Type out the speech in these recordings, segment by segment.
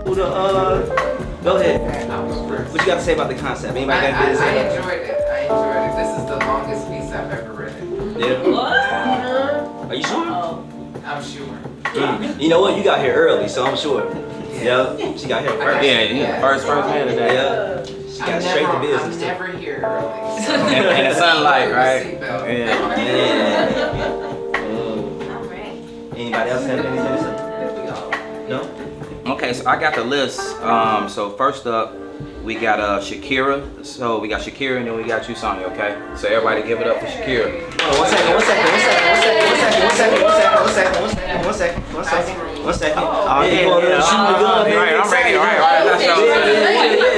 Who the Go ahead. What you got to say about the concept? Anybody got to say? I enjoyed it. This is the longest piece I've ever written. Yeah. What? Are you sure? I'm sure. You know what? You got here early, so I'm sure. Yeah. She got here first. Yeah. First man today. Yeah. She got straight to business. I'm never here early. So And the sunlight, right? Yeah. I'm ready. Anybody else have anything to say? No? Okay, so I got the list. So first up, we got Shakira. So we got Shakira and then we got you, Sonya, okay? So everybody give it up for Shakira. Oh, one second. I'm ready. All right.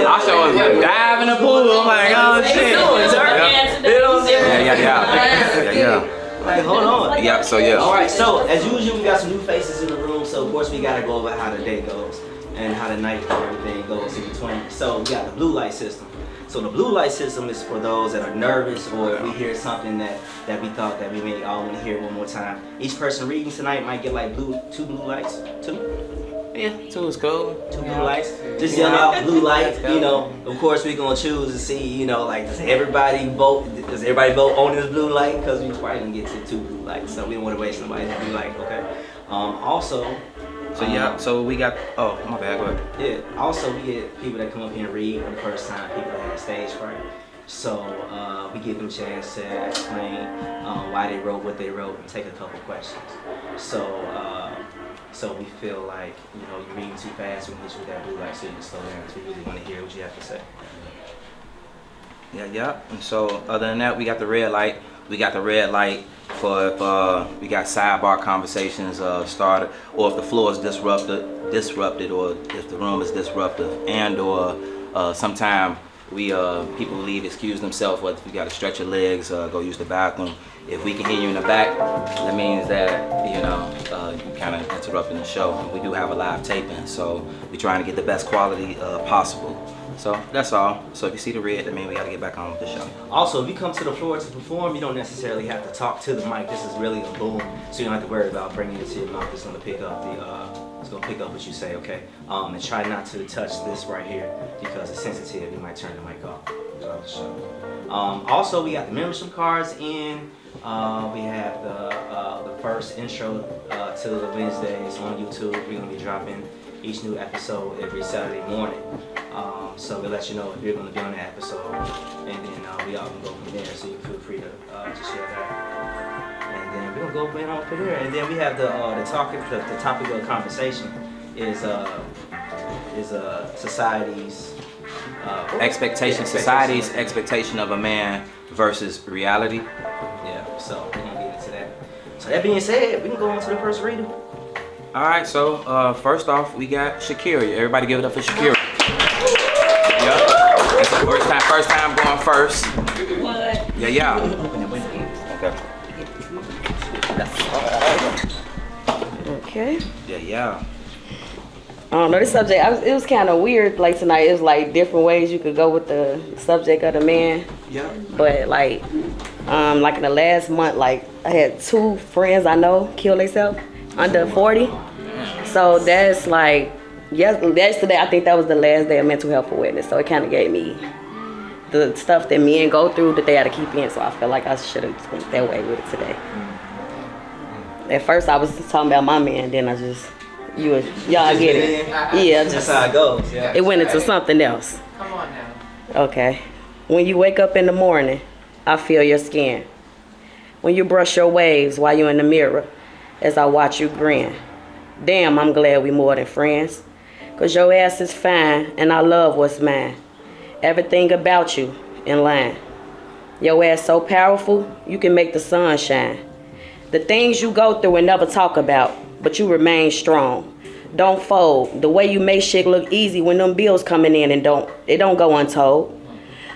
I show dive in the pool. I'm like, oh shit. Yeah. Like, hold on. Yeah, so yeah. All right, so as usual, we got some new faces in the room. So of course we gotta go over how the day goes and how the night and everything goes in between. So we got the blue light system. So the blue light system is for those that are nervous or if we hear something that we thought that we may all want to hear one more time. Each person reading tonight might get like two blue lights. Yeah, 2 is cool. 2 blue lights. Just yell out blue light. You know, of course we're gonna choose to see. You know, like does everybody vote on this blue light? Because we probably gonna get to 2 blue lights, so we don't want to waste somebody's blue light. Okay. Also. So we got, oh, my bad, go ahead. Yeah, also we get people that come up here and read for the first time, people that have stage fright. So we give them a chance to explain why they wrote what they wrote and take a couple questions. So we feel like, you know, you're reading too fast, we hit you with that blue light so you can slow down because we really want to hear what you have to say. Yeah. And so other than that, we got the red light. We got the red light for if we got sidebar conversations started, or if the floor is disrupted, or if the room is disruptive, and or sometime we people leave, excuse themselves, whether if you got to stretch your legs, go use the bathroom. If we can hear you in the back, that means that you kind of interrupting the show. We do have a live taping, so we're trying to get the best quality possible. So that's all. So if you see the red, that means we got to get back on with the show. Also, if you come to the floor to perform, you don't necessarily have to talk to the mic. This is really a boom, so you don't have to worry about bringing it to your mouth. It's gonna pick up what you say, okay? And try not to touch this right here because it's sensitive. You might turn the mic off throughout the show. Also, we got the membership cards in. We have the first intro to the Wednesdays on YouTube. We're gonna be dropping each new episode every Saturday morning. So we'll let you know if you're gonna be on the episode, and then we all can go from there. So you feel free to share that. And then we're gonna go on from there. And then we have the topic of conversation is society's society's expectation of a man versus reality. Yeah, so we're gonna get into that. So that being said, we can go on to the first reader. All right, so first off, we got Shakira. Everybody give it up for Shakira. Yep. It's the first time going first. What? Yeah. Okay. Yeah. I don't know, this subject, it was kind of weird, like tonight, it was like different ways you could go with the subject of the man. Yeah. But like in the last month, like I had 2 friends I know kill themselves under 40. So that's like, yesterday I think that was the last day of mental health awareness. So it kind of gave me the stuff that men go through that they had to keep in. So I feel like I should have went that way with it today. At first I was talking about my man, then I just, y'all get it. Yeah, That's how it goes. Yeah. It went into something else. Come on now. Okay. When you wake up in the morning, I feel your skin. When you brush your waves while you're in the mirror, as I watch you grin. Damn, I'm glad we more than friends. Cause your ass is fine and I love what's mine. Everything about you in line. Your ass so powerful, you can make the sun shine. The things you go through and never talk about, but you remain strong. Don't fold. The way you make shit look easy when them bills coming in and it don't go untold.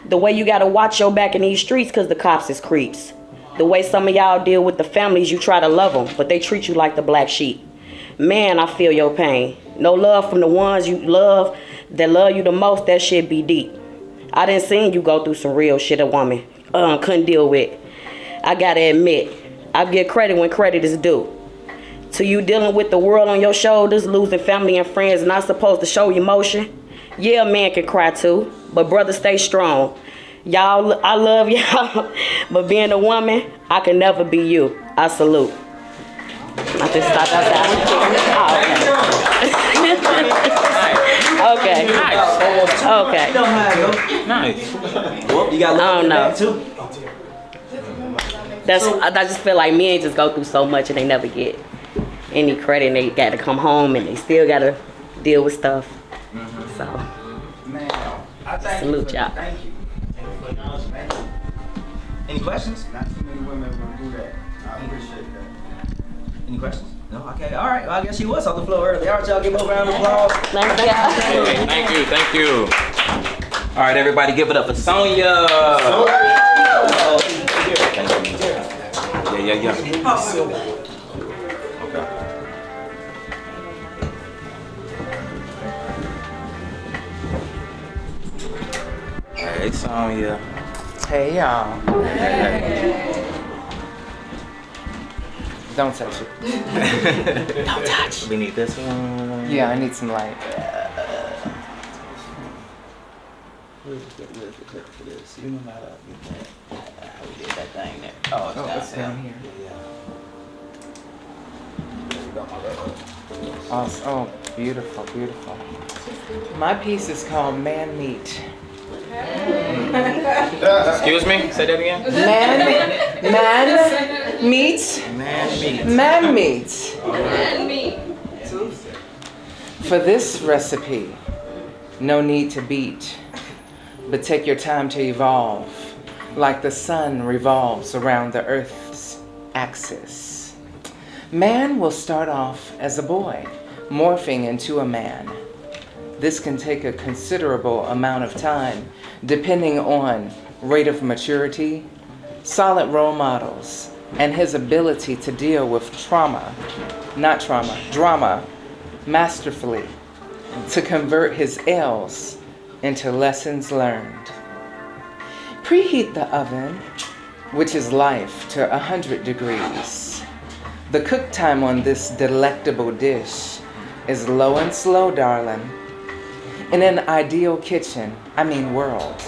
The way you gotta watch your back in these streets cause the cops is creeps. The way some of y'all deal with the families, you try to love them, but they treat you like the black sheep. Man, I feel your pain. No love from the ones you love that love you the most, that shit be deep. I done seen you go through some real shit a woman couldn't deal with. I gotta admit, I give credit when credit is due. To you dealing with the world on your shoulders, losing family and friends, not supposed to show emotion. Yeah, a man can cry too, but brother, stay strong. Y'all, I love y'all, but being a woman, I can never be you. I salute. I just thought that. Okay. Okay. You know how it go. Nice. Well, you got I don't know. that too. I just feel like men just go through so much and they never get any credit, and they got to come home and they still got to deal with stuff. So, Man, I thank Salute you. y'all. Thank you. Thank you. Any questions? Not too many women will do that. I appreciate that. Any questions? No? Okay. All right. Well, I guess she was on the floor early. All right, y'all, give her a round of applause. thank y'all. Hey, thank you. All right, everybody, give it up for Sonya. Thank you. Yeah. Okay. Hey, Sonya. Hey y'all. Hey. Don't touch it. Don't touch. We need this one. Yeah, I need some light. Where's the clip for this? You know how we did that thing there. Oh, it's Oh, down it's there. down here. Yeah. Awesome. Oh, beautiful, beautiful. My piece is called Man Meat. Excuse me? Say that again? Man meat. Man meat. Man meat. And me. For this recipe, no need to beat, but take your time to evolve, like the sun revolves around the earth's axis. Man will start off as a boy, morphing into a man. This can take a considerable amount of time, depending on rate of maturity, solid role models, and his ability to deal with drama, masterfully, to convert his L's into lessons learned. Preheat the oven, which is life, to 100 degrees. The cook time on this delectable dish is low and slow, darling. In an ideal world,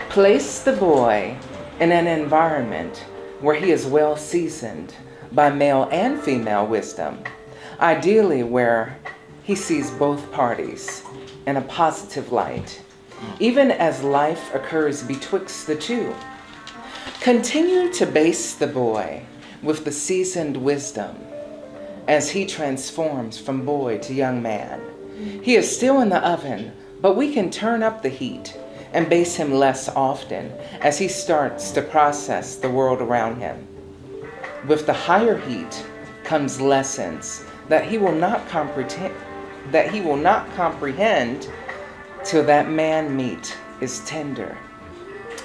place the boy in an environment where he is well seasoned by male and female wisdom, ideally where he sees both parties in a positive light, even as life occurs betwixt the two. Continue to base the boy with the seasoned wisdom as he transforms from boy to young man. He is still in the oven, but we can turn up the heat and base him less often as he starts to process the world around him. With the higher heat comes lessons that he will not comprehend till that man meat is tender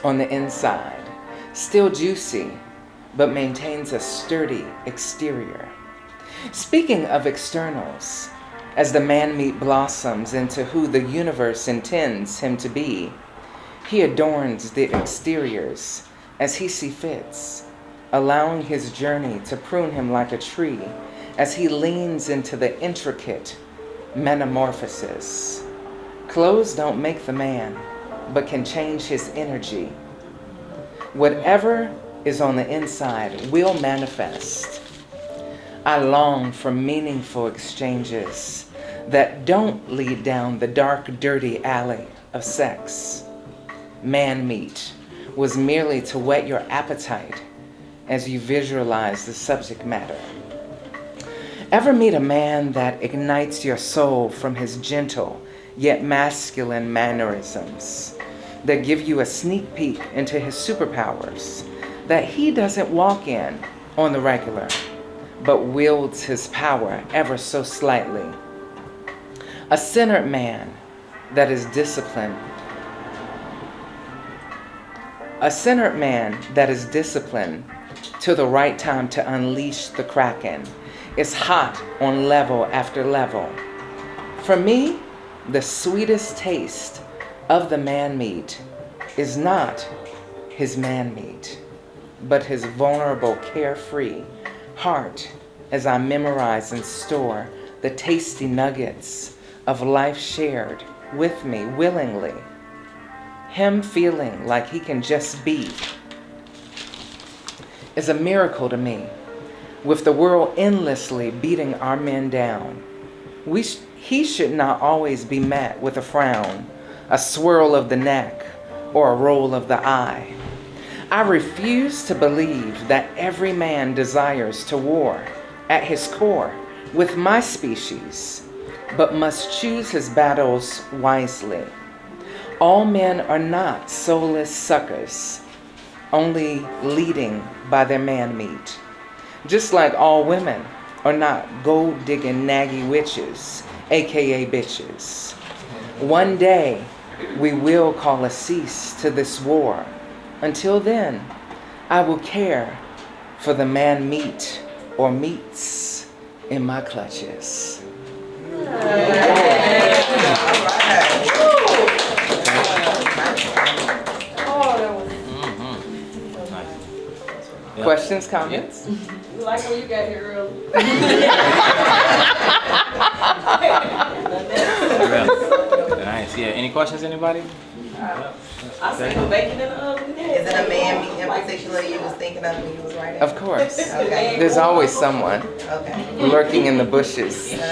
on the inside, still juicy, but maintains a sturdy exterior. Speaking of externals, as the man meat blossoms into who the universe intends him to be, he adorns the exteriors as he sees fits, allowing his journey to prune him like a tree as he leans into the intricate metamorphosis. Clothes don't make the man, but can change his energy. Whatever is on the inside will manifest. I long for meaningful exchanges that don't lead down the dark, dirty alley of sex. Man meat was merely to whet your appetite as you visualize the subject matter. Ever meet a man that ignites your soul from his gentle yet masculine mannerisms that give you a sneak peek into his superpowers that he doesn't walk in on the regular, but wields his power ever so slightly? A centered man that is disciplined. A centered man that is disciplined to the right time to unleash the kraken is hot on level after level. For me, the sweetest taste of the man meat is not his man meat, but his vulnerable, carefree heart as I memorize and store the tasty nuggets of life shared with me willingly. Him feeling like he can just be is a miracle to me. With the world endlessly beating our men down, he should not always be met with a frown, a swirl of the neck, or a roll of the eye. I refuse to believe that every man desires to war at his core with my species, but must choose his battles wisely. All men are not soulless suckers, only leading by their man-meat. Just like all women are not gold-digging naggy witches, aka bitches. One day, we will call a cease to this war. Until then, I will care for the man-meat or meats in my clutches. Questions, comments? Like when you got here early. Nice. Yeah. Any questions, anybody? I see you baking in the oven. Is it a man meat in particular you was thinking of when you was writing? Of course. Okay. There's always someone Okay. lurking in the bushes. Yeah.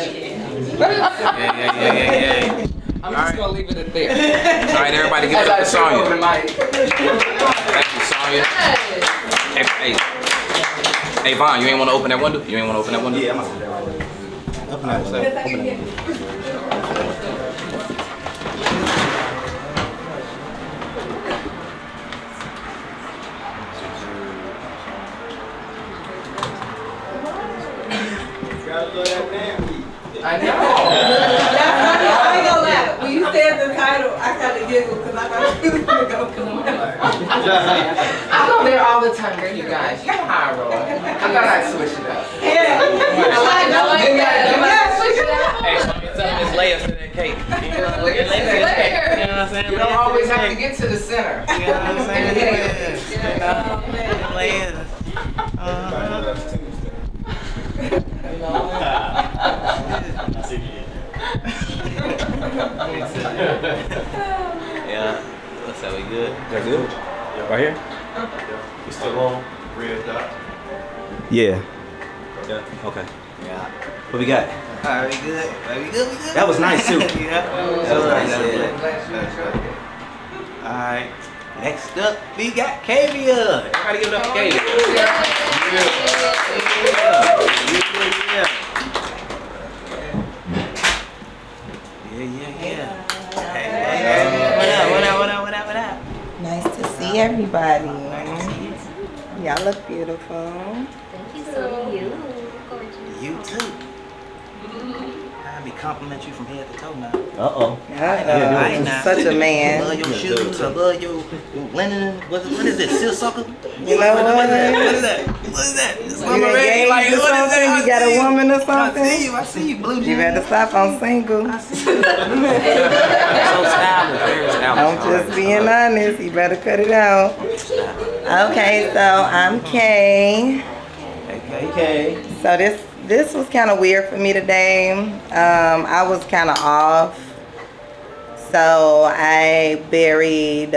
I'm just gonna leave it at there. All right, everybody, give it up for Sonya. Thank you, Sonya. Hey, Vaughn, you ain't want to open that window? You ain't want to open that window? Yeah, I'm gonna do that right there. Open that. Gotta love that man meat. I know. I ain't gonna lie. When you said the title, I kind of giggled because I thought you was gonna go come on. I go there all the time, girl, you guys. You know how I roll. I thought I'd switch it up. Yeah. I like that. Switch it up. Hey, Sonya, tell them it's layers to that cake. You know what I'm saying? You don't always have to get to the center. You know what I'm saying? Layers. Everybody loves Tuesday. Yeah. What's up? We good? Is that good? Right here? You still on? Red dot. Yeah. Okay. Yeah. What we got? Alright, we good. We good. That was nice too. Yeah. That was nice. Yeah. Alright. Next up, we got Kavia. Everybody give it up for Kavia. Yeah. What up? Nice to see everybody. Nice to see you. Y'all look beautiful. Thank you, so you. Gorgeous. You too. I be compliment you from head to toe now. Uh-oh. Nah. Such a I man. love your shoes. I love your linen. What is it? Seersucker? You know what? What is that? It's You engaged or something? You got a woman or something? I see you, blue jeans. You better stop on single. So stylish, very stylish. I'm just being honest. You better cut it out. Okay, so I'm Kay. Okay. So this was kind of weird for me today. I was kind of off. So I buried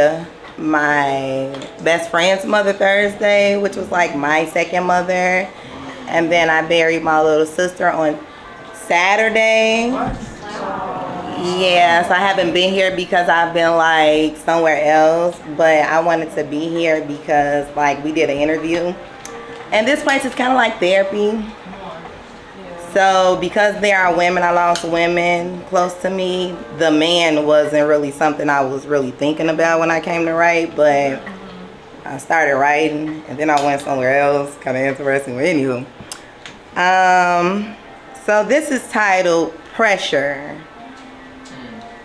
my best friend's mother Thursday, which was like my second mother. And then I buried my little sister on Saturday. Yeah, so I haven't been here because I've been like somewhere else. But I wanted to be here because like we did an interview. And this place is kind of like therapy. So because there are women, I lost women close to me. The man wasn't really something I was really thinking about when I came to write, but I started writing and then I went somewhere else. Kind of interesting, but anywho. So this is titled Pressure.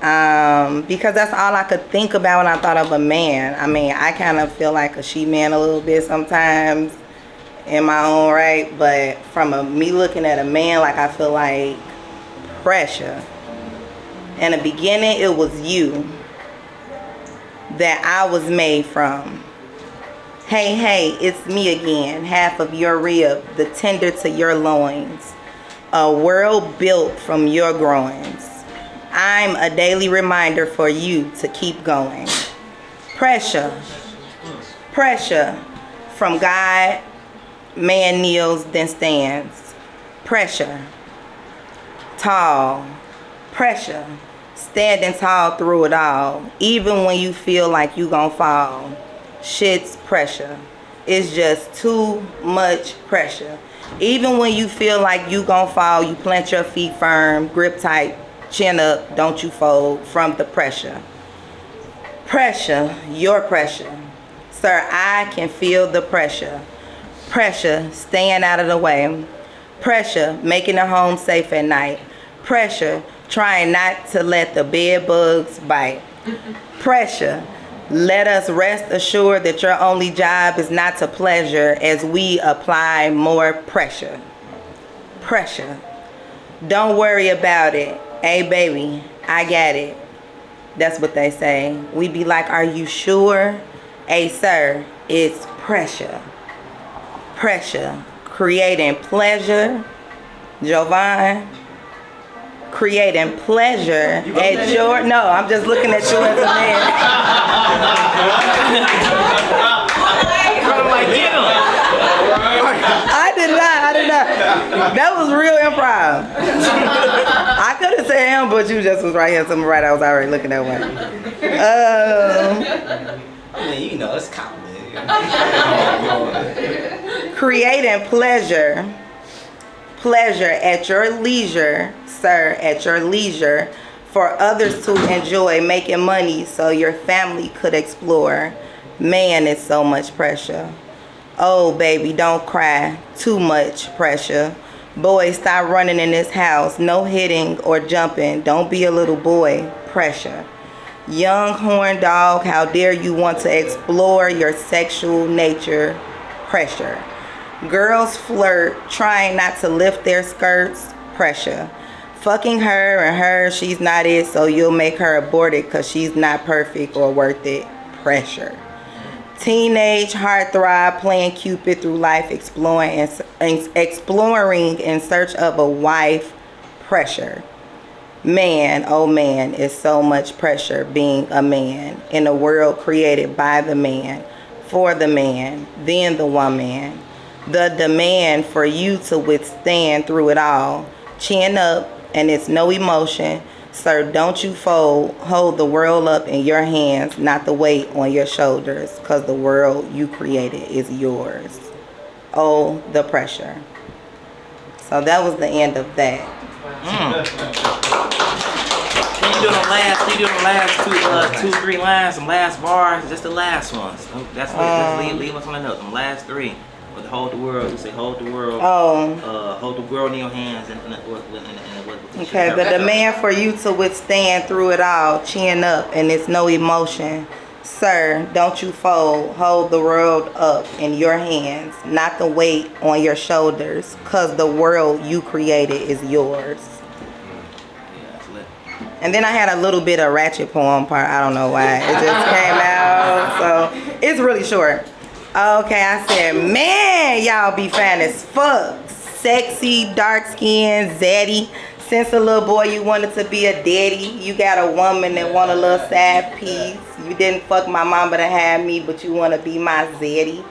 Because that's all I could think about when I thought of a man. I mean, I kind of feel like a she-man a little bit sometimes in my own right, but from me looking at a man, like I feel like pressure. In the beginning, it was you that I was made from. Hey, hey, it's me again, half of your rib, the tender to your loins, a world built from your groins. I'm a daily reminder for you to keep going. Pressure, pressure from God, man kneels, then stands. Pressure, tall, pressure, standing tall through it all, even when you feel like you gon' fall. Shit's pressure. It's just too much pressure. Even when you feel like you gon' fall, you plant your feet firm, grip tight, chin up, don't you fold from the pressure. Pressure, your pressure. Sir, I can feel the pressure. Pressure, staying out of the way. Pressure, making the home safe at night. Pressure, trying not to let the bed bugs bite. Pressure, let us rest assured that your only job is not to pleasure as we apply more pressure. Pressure. Don't worry about it. Hey, baby, I got it. That's what they say. We be like, are you sure? Hey, sir, it's pressure. Pressure. Creating pleasure. Jovan. Creating pleasure at your... No, I'm just looking at you as a man. I did not. That was real improv. I could have said him, but you just was right here. Something right. I was already looking that way. I mean, you know, it's compliment. Creating pleasure. Pleasure at your leisure, sir, at your leisure, for others to enjoy, making money so your family could explore. Man, it's so much pressure. Oh, baby, don't cry. Too much pressure. Boy, stop running in this house. No hitting or jumping. Don't be a little boy. Pressure. Young horn dog, how dare you want to explore your sexual nature? Pressure. Girls flirt, trying not to lift their skirts. Pressure. Fucking her and her, she's not it, so you'll make her abort it because she's not perfect or worth it. Pressure. Teenage heartthrob, playing Cupid through life, exploring in search of a wife. Pressure. Man, oh man, it's so much pressure being a man in a world created by the man, for the man, then the woman. The demand for you to withstand through it all. Chin up, and it's no emotion. Sir, don't you fold. Hold the world up in your hands, not the weight on your shoulders, because the world you created is yours. Oh, the pressure. So that was the end of that. Can you do the last two, 3 lines, some last bars, just the last ones. That's what, leave us on the note, them last 3. With hold the world, you say hold the world. Hold the world in your hands Okay, the demand for you to withstand through it all, chin up, and it's no emotion. Sir, don't you fold. Hold the world up in your hands, not the weight on your shoulders, cause the world you created is yours. And then I had a little bit of ratchet poem part. I don't know why. It just came out. So it's really short. Okay, I said, man, y'all be fine as fuck. Sexy, dark skin, zaddy. Since a little boy you wanted to be a daddy. You got a woman that want a little side piece. You didn't fuck my mama to have me, but you want to be my zaddy.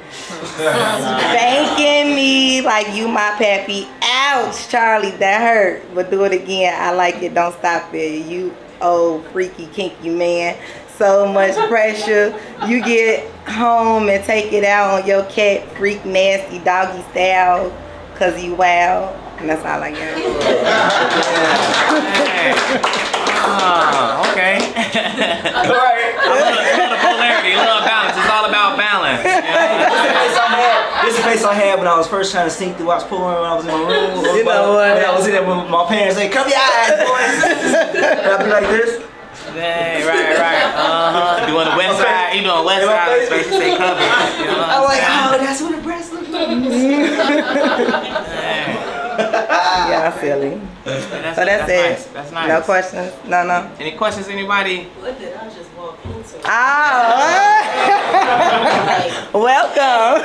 Spanking me like you my pappy. Ouch, Charlie, that hurt. But do it again. I like it. Don't stop it. You old freaky kinky man. So much pressure. You get home and take it out on your cat, freak nasty doggy style, cause you wild. And that's all I got. Okay. Alright. I love the polarity, love balance. It's all about balance. This is the face I had when I was first trying to sneak through watch porn when I was in my room. You know what? When I was in there with my parents, they cover your eyes, boys. And I'd be like this. Hey, right. You on the west side, you know, west side, especially say cover. You know I'm like, oh, that's what the breast looks like. Yeah, silly. That's, So that's nice. it. That's nice. No questions? No. Any questions, anybody? What did I just walk into? Welcome.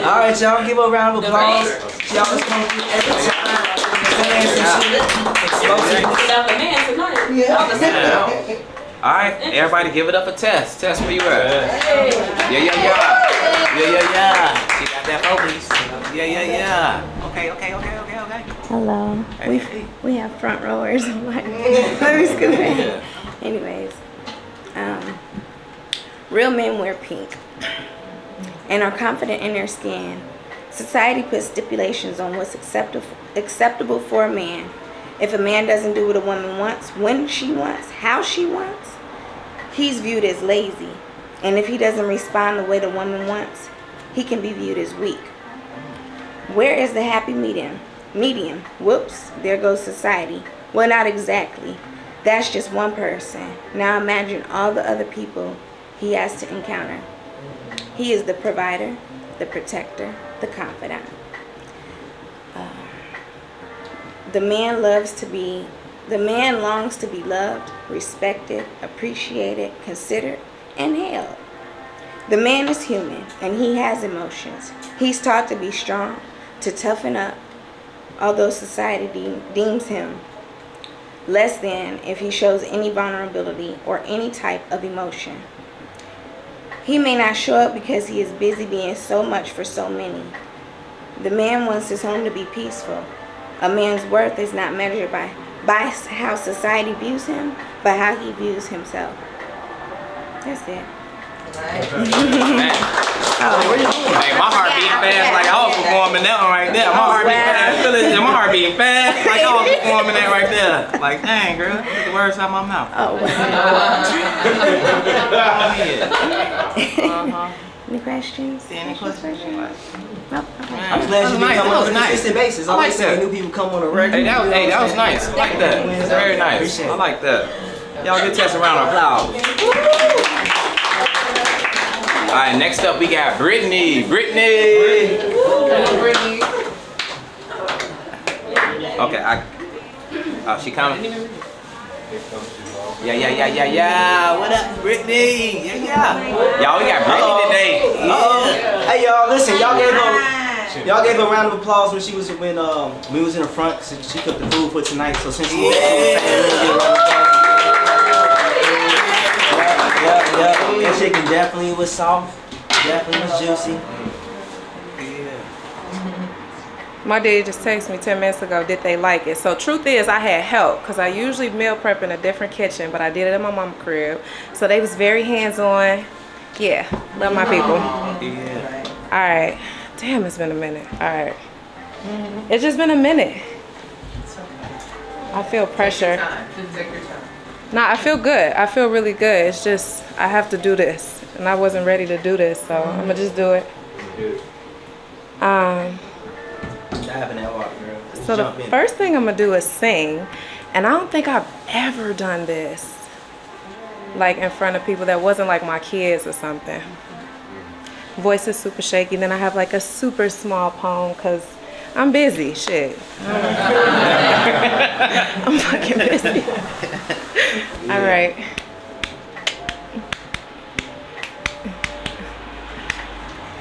All right, y'all, give her a round of applause. Y'all just come through every time. Saying some shit. Explosive. Get out the man tonight. All right, everybody give it up for Tess. Tess, where you at? Yeah. She got that focus. Yeah. Okay. Hello. We have front rowers. Let me scoot back. Anyways, real men wear pink and are confident in their skin. Society puts stipulations on what's acceptable for a man. If a man doesn't do what a woman wants, when she wants, how she wants, he's viewed as lazy. And if he doesn't respond the way the woman wants, he can be viewed as weak. Where is the happy medium? Whoops, there goes society. Well, not exactly. That's just one person. Now imagine all the other people he has to encounter. He is the provider, the protector, the confidant. The man longs to be loved, respected, appreciated, considered, and held. The man is human and he has emotions. He's taught to be strong, to toughen up, although society deems him less than if he shows any vulnerability or any type of emotion. He may not show up because he is busy being so much for so many. The man wants his home to be peaceful. A man's worth is not measured by how society views him, but how he views himself. That's it. Hey, my heart beating fast like I was performing that one right there. My heart beating fast. Feel it? My heart beating fast like I was performing that right there. Like, dang, girl, get the words out my mouth. Oh, wow. Any questions? Any questions? Nope. I'm just glad you be coming on a consistent basis. I like that. New people come on a regular. Hey, that was nice. I like that. Very nice. I like that. Y'all give Tess a round of applause. All right, next up we got Brittany. Brittany. Okay, she coming. Yeah. What up, Brittany? Yeah. Y'all, we got Brittany today. Yeah. Hey y'all, listen, y'all gave her a round of applause when we was in the front. So she cooked the food for tonight. So since she that chicken definitely was soft, definitely was juicy. My dad just texted me 10 minutes ago, did they like it? So truth is, I had help because I usually meal prep in a different kitchen, but I did it in my mama's crib. So they was very hands-on. Yeah, love my people. Yeah. All right. Damn, it's been a minute. All right. It's just been a minute. I feel pressure. Nah, I feel good. I feel really good. It's just, I have to do this. And I wasn't ready to do this, so I'm gonna just do it. So the first thing I'm gonna do is sing, and I don't think I've ever done this like in front of people that wasn't like my kids or something. Voice is super shaky. Then I have like a super small poem because I'm busy. Shit. I'm fucking busy. All right.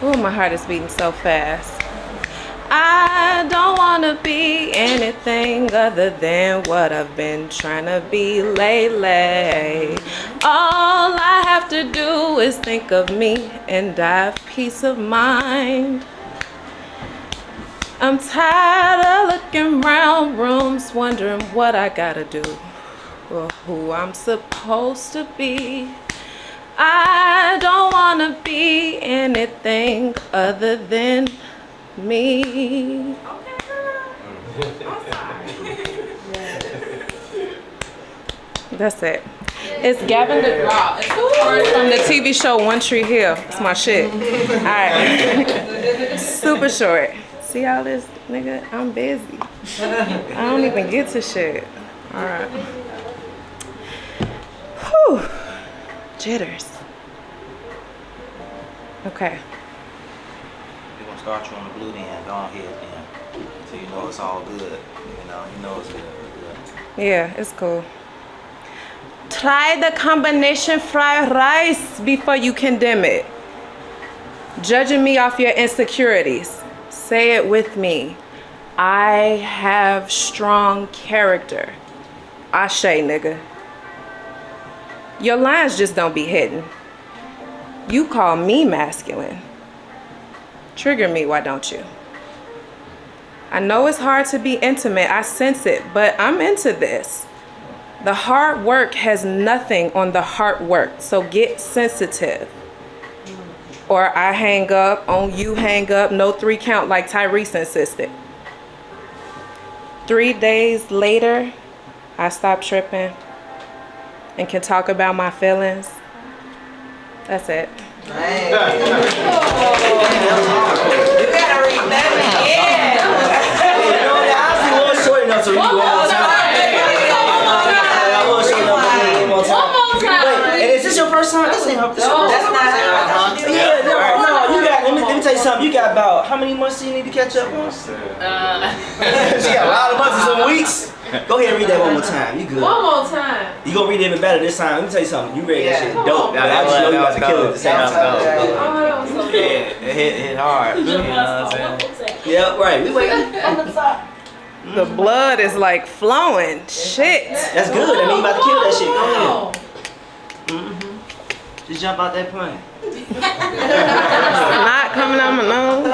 Oh, my heart is beating so fast. I don't want to be anything other than what I've been trying to be lately. All I have to do is think of me and I have peace of mind. I'm tired of looking around rooms wondering what I gotta do or who I'm supposed to be. I don't want to be anything other than me. That's it. It's Gavin DeGraw. It's from the TV show One Tree Hill. It's my shit. All right. Super short. See all this, nigga? I'm busy. I don't even get to shit. All right. Whew. Jitters. Okay. We're gonna start you on the blue then. Go ahead then. So you know it's all good. You know it's good. Yeah, it's cool. Try the combination fried rice before you condemn it. Judging me off your insecurities. Say it with me. I have strong character. Ashe, nigga. Your lines just don't be hidden. You call me masculine. Trigger me, why don't you? I know it's hard to be intimate, I sense it, but I'm into this. The hard work has nothing on the hard work, so get sensitive. Or I hang up, on you hang up, no 3 count like Tyrese insisted. 3 days later, I stop tripping and can talk about my feelings. That's it. You gotta read that again. I was short enough to read one more time. I was short enough to read one more time. Wait, and is this your first time? This ain't her first time. That's not how. Yeah, no, you got, let me tell you something. You got about, how many months do you need to catch up on? She got a lot of months and some weeks. Go ahead and read that one more time. You good. One more time. You gonna read it even better this time. Let me tell you something. You read that shit dope. Yeah, I just know you about to kill it at the same time. Oh, that was so good. Yeah, it hit hard. You know what I'm saying? Yeah, right. We waiting. The blood is like flowing. Shit. That's good. I mean, you about to kill that shit. Go ahead. Just jump out that plane. Not coming out my nose.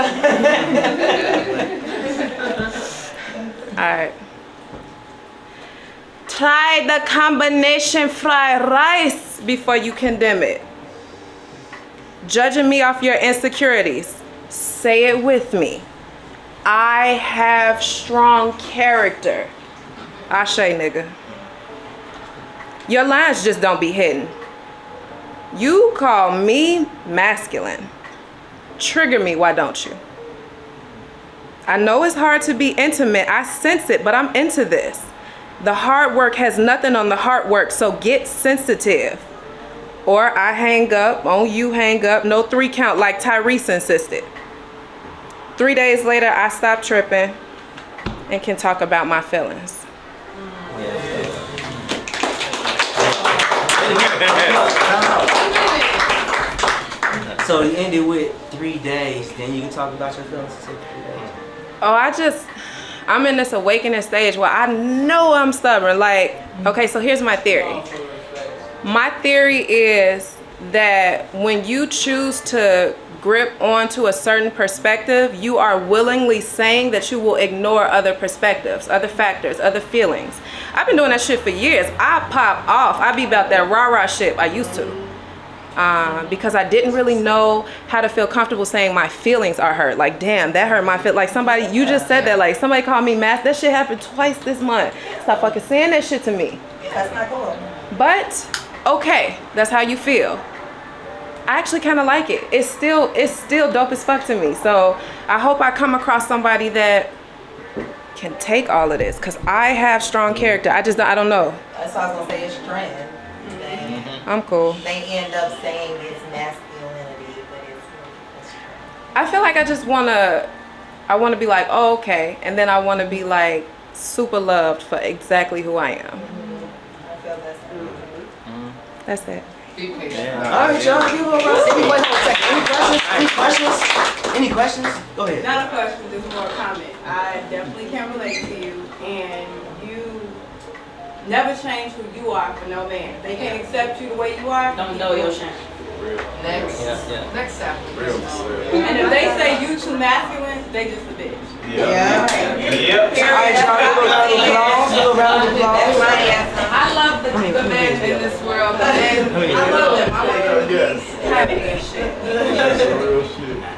Alright. Try the combination fried rice before you condemn it. Judging me off your insecurities. Say it with me. I have strong character. Ashe, nigga. Your lines just don't be hidden. You call me masculine. Trigger me, why don't you? I know it's hard to be intimate. I sense it, but I'm into this. The hard work has nothing on the hard work, so get sensitive. Or I hang up, on you hang up, no 3 count like Tyrese insisted. 3 days later, I stop tripping and can talk about my feelings. So you ended with 3 days, then you can talk about your feelings in 3 days. Oh, I'm in this awakening stage where I know I'm stubborn. Like, okay, so here's my theory. My theory is that when you choose to grip onto a certain perspective, you are willingly saying that you will ignore other perspectives, other factors, other feelings. I've been doing that shit for years. I pop off. I be about that rah-rah shit I used to. Because I didn't really know how to feel comfortable saying my feelings are hurt. Like, damn, that hurt my feel. Like somebody, you just said that, like somebody called me math. That shit happened twice this month. Stop fucking saying that shit to me. That's not cool. But, okay, that's how you feel. I actually kind of like it. It's still dope as fuck to me. So I hope I come across somebody that can take all of this. Cause I have strong character. I don't know. That's what I was gonna say, it's strength. I'm cool. They end up saying it's masculinity, but it's strength. I feel like I wanna be like, oh, okay. And then I wanna be like super loved for exactly who I am. I feel that's good. That's it. Alright, y'all, give up. Any questions? Any questions? Go ahead. Not a question, just more a comment. I definitely can relate to you, and you never change who you are for no man. They can't accept you the way you are. Don't know your shame. Next. Yeah. Next step. And if they say you too masculine, they just a bitch. Yeah. Alright, y'all, give a round of applause. That's my answer. I love the men in this world. The men, I love them. I want them to be happy and shit.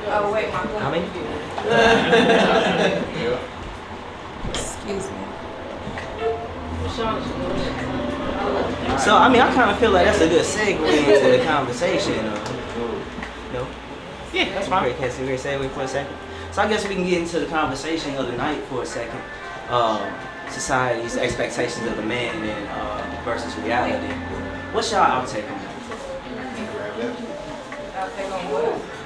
Oh wait, my How many? Excuse me. So, I mean, I kind of feel like that's a good segue into the conversation. No? Yeah, that's fine. Can we segue for a second? So I guess we can get into the conversation of the night for a second. Society's expectations of the man and versus reality. What's y'all outtake on that?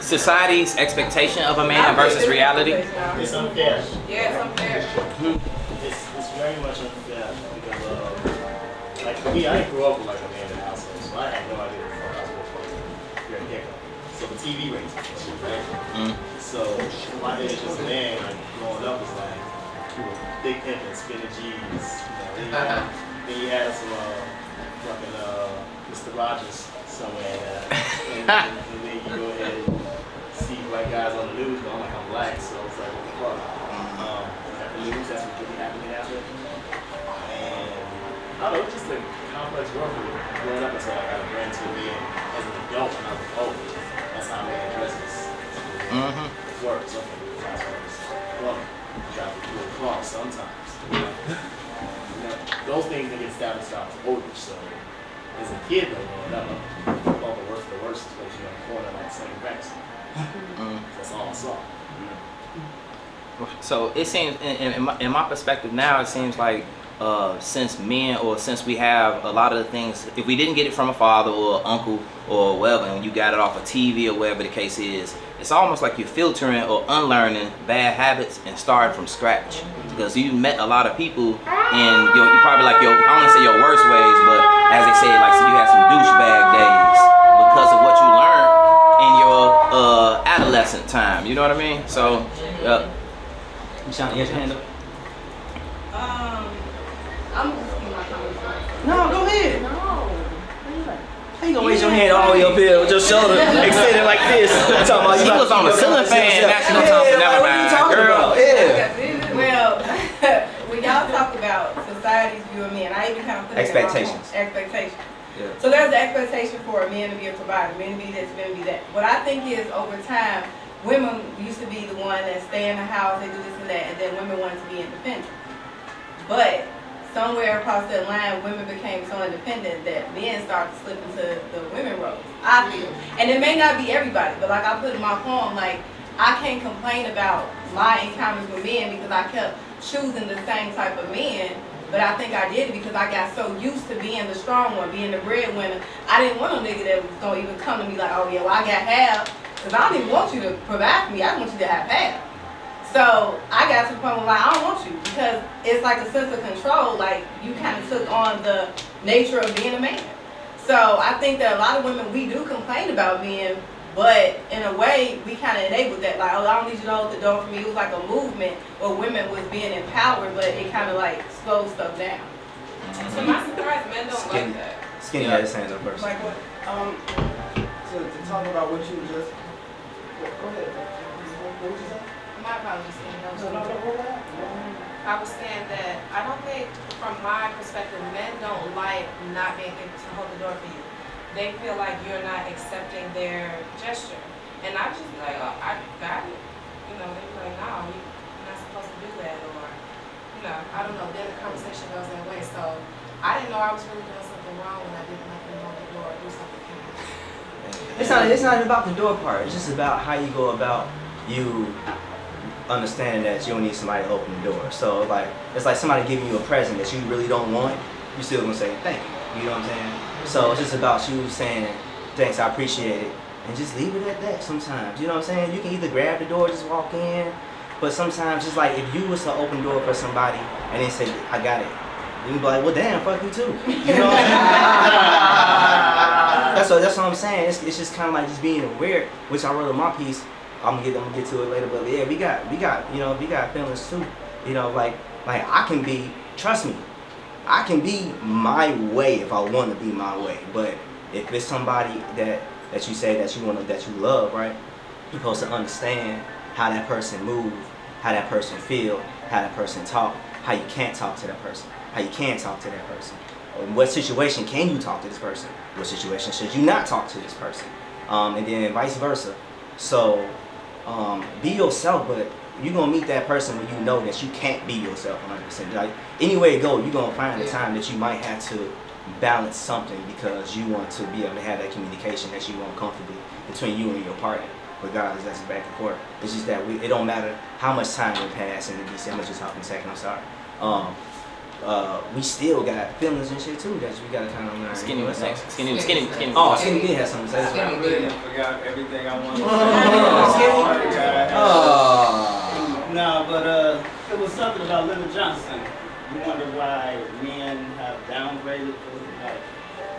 Society's expectation of a man versus reality. It's unfair. Yeah, it's unfair. It's very much unfair because, like for me, I didn't grow up with like a man in the household, so I had no idea what the fuck I was going for here in Gecko. So the TV ratings and shit, right? So my image as a man, like growing up, was like big pimping, spinning G's. You know, then you had some fucking Mr. Rogers somewhere, and then you go ahead and see white guys on the news going like I'm black, so it's like what the fuck. At the news, that's what really happening after. And I don't know, it's just a complex world for me. Growing up until I got a brand new man as an adult when I was old. That's how a man dresses. Works, okay, class works. Well, try to do a car sometimes. Those things that get established when I was older, so as a kid though, growing up, all the worst is what you on the corner like selling cracks. That's all I saw. So it seems, in my perspective now, it seems like since we have a lot of the things, if we didn't get it from a father or uncle or whatever, and you got it off of TV or whatever the case is, it's almost like you're filtering or unlearning bad habits and starting from scratch. Because you met a lot of people in you probably like I don't want to say your worst ways, but as they say, like so you had some douchebag days because of what you learned in your adolescent time. You know what I mean? So, Michelle, you have your hand up? I'm just keep my comments. No, go ahead. No. How you gonna raise your hand all the way up here with your shoulder extended like this? Talking about she was on the ceiling fan. National Thompson, never mind, girl. Yeah. Well, when y'all talk about society's view of men, I even kind of put it in my Expectations. phone. Expectations. Yeah. So there's the expectation for a man to be a provider, men to be this, men to be that. What I think is over time, women used to be the one that stay in the house, they do this and that, and then women wanted to be independent. But somewhere across that line, women became so independent that men started to slip into the women roles, I feel. And it may not be everybody, but like I put in my poem, like, I can't complain about my encounters with men because I kept choosing the same type of men, but I think I did it because I got so used to being the strong one, being the breadwinner. I didn't want no nigga that was gonna even come to me like, oh yeah, well I got half, because I don't even want you to provide for me, I want you to have half. So I got to the point where like, I don't want you, because it's like a sense of control, like you kind of took on the nature of being a man. So I think that a lot of women, we do complain about men, but in a way, we kind of enabled that. Like, oh, I don't need you to hold the door for me. It was like a movement where women was being empowered, but it kind of like slowed stuff down. To my surprise, men don't like that. Skinny had his hands up first. Like what? To talk about what you just. Go ahead. What would you say? My apologies, No, go ahead. I was saying that I don't think, from my perspective, men don't like not being able to hold the door for you. They feel like you're not accepting their gesture. And I just be like, oh, I got it. You know, they be like, no, you're not supposed to do that. Or, you know, I don't know. Then the conversation goes that way. So I didn't know I was really doing something wrong when I didn't let them hold the door or do something. It's not about the door part. It's just about how you go about you understanding that you don't need somebody to open the door. So like it's like somebody giving you a present that you really don't want, you still gonna say thank you. You know what I'm saying? So it's just about you saying thanks, I appreciate it, and just leave it at that sometimes. You know what I'm saying? You can either grab the door, just walk in, but sometimes it's like if you was to open the door for somebody and they say I got it, you can be like, well damn, fuck you too. You know what I'm saying? That's what I'm saying. It's just kind of like just being aware, which I wrote in my piece. I'm gonna get to it later, but yeah, we got feelings too. You know, like I can be, trust me, I can be my way if I want to be my way. But if it's somebody that you say that you love, right? You're supposed to understand how that person move, how that person feel, how that person talk, how you can't talk to that person, how you can talk to that person. In what situation can you talk to this person? What situation should you not talk to this person? And then vice versa. So be yourself, but you're gonna meet that person when you know that you can't be yourself 100%. Like anywhere you go, you're gonna find a time that you might have to balance something because you want to be able to have that communication that you want comfortably between you and your partner, regardless that's back and forth. It's just that it don't matter how much time will pass, and I'm just talking a second, I'm sorry. we still got feelings and shit too that we gotta kind of learn. Skinny was next. Skinny. Oh, Skinny did have something to say. I really forgot everything I wanted to No, but it was something about Lyndon Johnson. You wonder why men have downgraded.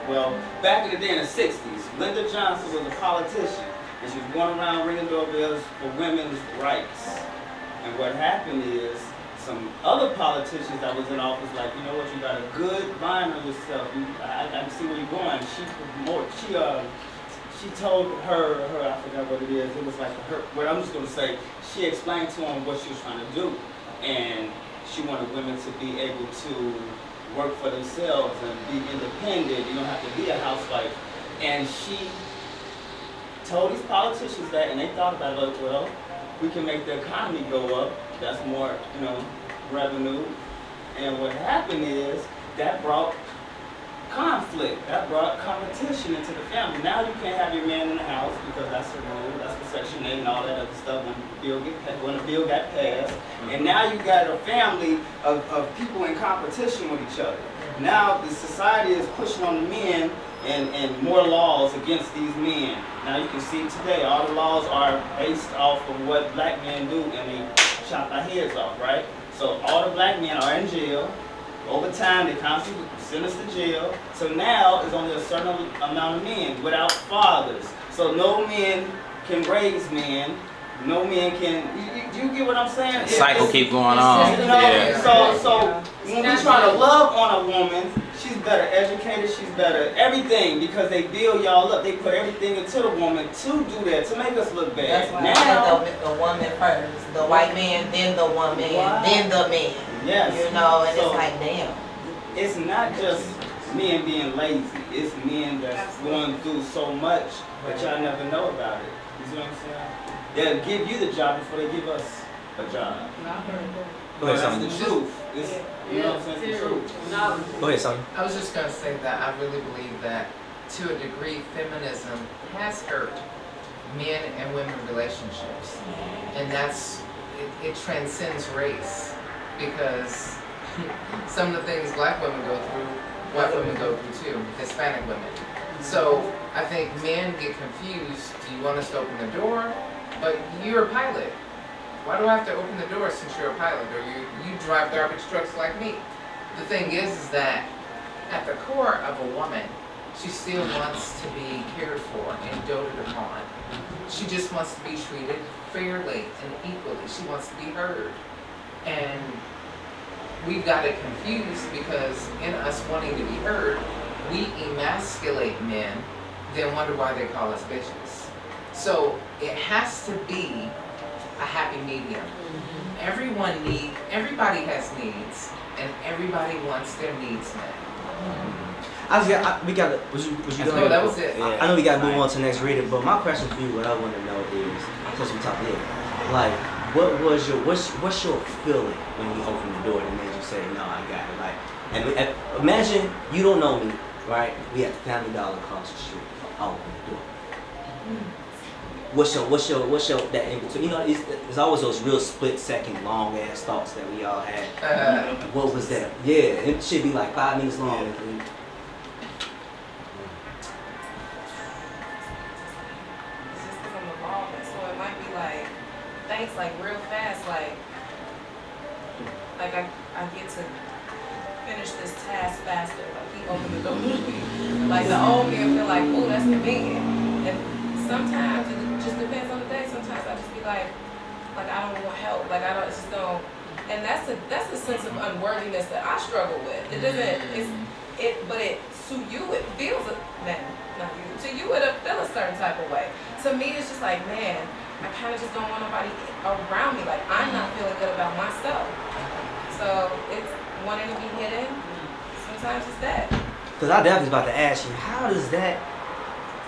Well, back in the day in the 60s, Lyndon Johnson was a politician, and she was going around ringing doorbells for women's rights. And what happened is, some other politicians that was in office, like, you know what, you got a good line on yourself. I can see where you're going. She told her, I forgot what it is. It was like her. What I'm just gonna say, she explained to him what she was trying to do, and she wanted women to be able to work for themselves and be independent. You don't have to be a housewife. And she told these politicians that, and they thought about it. Like, well, we can make the economy go up. That's more, revenue. And what happened is that brought conflict. That brought competition into the family. Now you can't have your man in the house because that's the rule. That's the Section 8 and all that other stuff when the bill got passed. And now you got a family of people in competition with each other. Now the society is pushing on the men and more laws against these men. Now you can see today all the laws are based off of what black men do, and they chop our heads off, right? So all the black men are in jail. Over time, they constantly send us to jail. So now it's only a certain amount of men without fathers. So no men can raise men. No men can. You get what I'm saying? Cycle keep going on. So when we try to love on a woman, she's better educated. She's better everything because they build y'all up. They put everything into the woman to do that, to make us look bad. That's why I said the woman first, the white man, then the woman, then the man. Yes. And so, it's like, damn. It's not just men being lazy. It's men that's going through so much, but y'all never know about it. You see what I'm saying? They'll give you the job before they give us a job. Go ahead, That's Sonny. the truth. You know what I'm saying? It's the truth. Go ahead, Sonny. I was just going to say that I really believe that, to a degree, feminism has hurt men and women relationships. And it transcends race, because some of the things black women go through, white women go through too, Hispanic women. So I think men get confused. Do you want us to open the door? But you're a pilot. Why do I have to open the door since you're a pilot? Or you drive garbage trucks like me? The thing is that at the core of a woman, she still wants to be cared for and doted upon. She just wants to be treated fairly and equally. She wants to be heard. And we've got it confused because in us wanting to be heard, we emasculate men, then wonder why they call us bitches. So it has to be a happy medium. Everybody has needs, and everybody wants their needs met. We got to. Was you done? No, that was it. Yeah. I know we got to move on to the next reader, but my question for you, what I want to know is, since we talked here, like, what's your feeling when you open the door that made you say, no, I got it? Like, and imagine you don't know me, right? We at the Family Dollar across the street. I open the door. What's your that in between? It's always those real split second long ass thoughts that we all had. What was that? Yeah, it should be like 5 minutes long. It's just because I'm evolving, so it might be like things like real fast, like I get to finish this task faster. Like he opened the door for me. Like the old me feel like, oh, that's convenient. And sometimes it just depends on the day. Sometimes I just be like I don't want help. Like I just don't. And that's a sense of unworthiness that I struggle with. It doesn't. But to you it feels not you. To you it'll feel a certain type of way. To me it's just like, man, I kind of just don't want nobody around me. Like I'm not feeling good about myself. So it's wanting to be hidden. Sometimes it's that. Because I definitely was about to ask you, how does that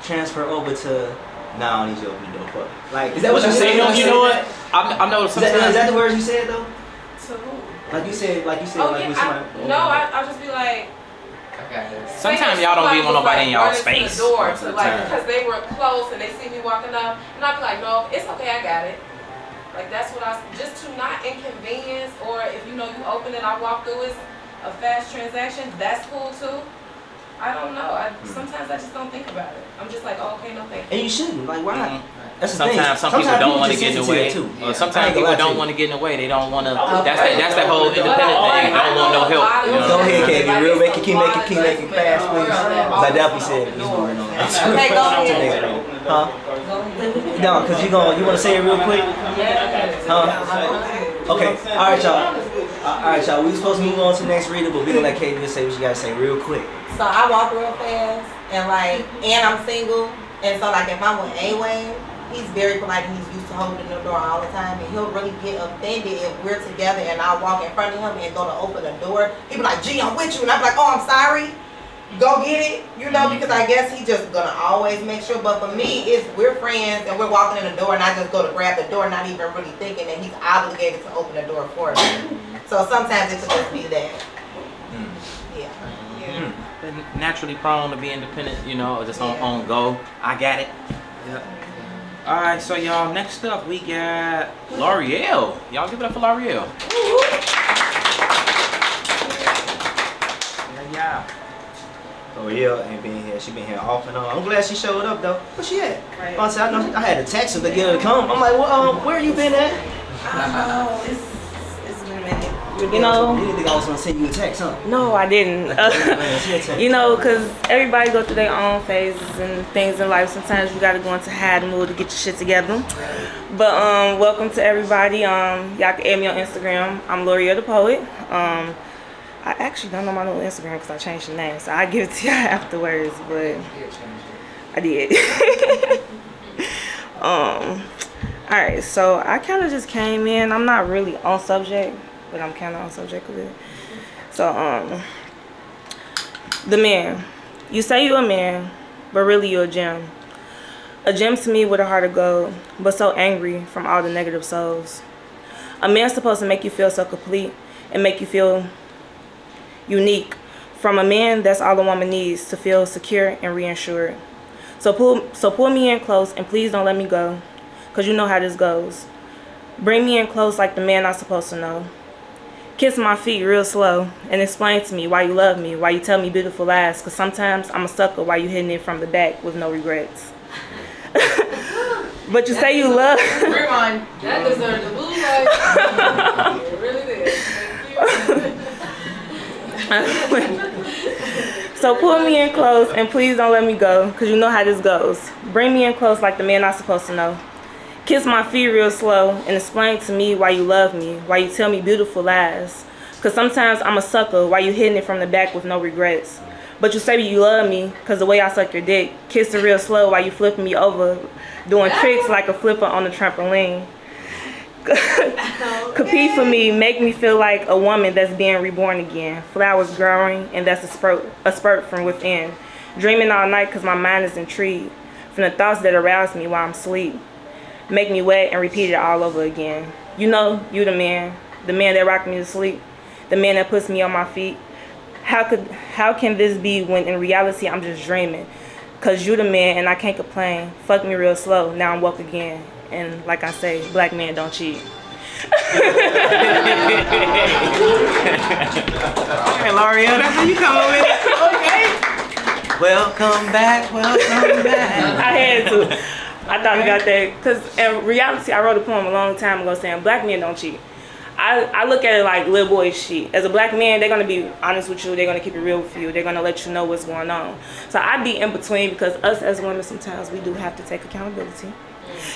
transfer over to, nah, I need you to open the door for me? Like, is that what you said? You know what? I know sometimes. Is that the words you said though? To who? Like you said, Oh like yeah, with somebody. I'll just be like. Sometimes y'all don't be want nobody in y'all space. The door to because they were close and they see me walking up, and I'll be like, no, it's okay, I got it. Like that's what just to not inconvenience, or if you open it, I walk through it. a fast transaction, that's cool too. I don't know. Sometimes I just don't think about it. I'm just like, oh, okay, no thank you. And you shouldn't. Like, why? That's the Sometimes thing. some people don't want to get in the just way. sensitive, too. Or sometimes people don't want to get in the way. They don't want to. That's that whole independent thing. I Don't want no help. You know? Go ahead, Kevin. Real, keep making fast, please. As I definitely said, he's moving on. Okay, go ahead. Huh? No, because you want to say it real quick? Huh? Okay. All right, y'all. We were supposed to move on to the next reader, but we're going to let Katie just say what you got to say real quick. So I walk real fast, and I'm single, and so like if I'm with A-Wayne, he's very polite and he's used to holding the door all the time, and he'll really get offended if we're together and I walk in front of him and go to open the door. He'll be like, gee, I'm with you, and I'm like, oh, I'm sorry. Go get it, because I guess he just gonna always make sure. But for me, we're friends and we're walking in the door and I just go to grab the door, not even really thinking that he's obligated to open the door for me. So sometimes it could just be that. Yeah. They're naturally prone to be independent, just on go. I got it. Yep. All right, so y'all, next up we got L'Oreal. Y'all give it up for L'Oreal. Yeah. L'Oreal ain't been here. She been here off and on. I'm glad she showed up though. Where she at? Right. I know I had to text her to get her to come. I'm like, well, where you been at? It's been a minute. You didn't think I was gonna send you a text, huh? No, I didn't. Because everybody go through their own phases and things in life. Sometimes you gotta go into hide mode to get your shit together. But welcome to everybody. Y'all can add me on Instagram. I'm L'Oreal the Poet. I actually don't know my new Instagram because I changed the name, so I give it to you afterwards. But I did. All right, so I kind of just came in. I'm not really on subject, but I'm kind of on subject with it. So, the man. You say you're a man, but really you're a gem. A gem to me with a heart of gold, but so angry from all the negative souls. A man's supposed to make you feel so complete and make you feel unique. From a man, that's all a woman needs to feel secure and reassured. So pull me in close and please don't let me go, because you know how this goes. Bring me in close like the man I'm supposed to know. Kiss my feet real slow and explain to me why you love me, why you tell me beautiful lies, because sometimes I'm a sucker while you hitting it from the back with no regrets. But you say you love... Rewind. That deserves the blue light. It really did. Thank you. So pull me in close and please don't let me go, because you know how this goes. Bring me in close like the man I'm supposed to know. Kiss my feet real slow and explain to me why you love me, why you tell me beautiful lies. Because sometimes I'm a sucker while you hitting it from the back with no regrets. But you say you love me because the way I suck your dick. Kiss it real slow while you flipping me over, doing tricks like a flipper on the trampoline. Compete for me, make me feel like a woman that's being reborn again. Flowers growing, and that's a spurt from within. Dreaming all night because my mind is intrigued from the thoughts that arouse me while I'm asleep. Make me wet and repeat it all over again. You know, you the man that rocked me to sleep, the man that puts me on my feet. How can this be when in reality I'm just dreaming? Cause you the man and I can't complain. Fuck me real slow, now I'm woke again. And like I say, black men don't cheat. Okay, L'Oreal, that's how you come up with it. Okay. Welcome back. I had to. I thought we got that. Because in reality, I wrote a poem a long time ago saying black men don't cheat. I look at it like little boys cheat. As a black man, they're going to be honest with you. They're going to keep it real with you. They're going to let you know what's going on. So I be in between because us as women, sometimes we do have to take accountability.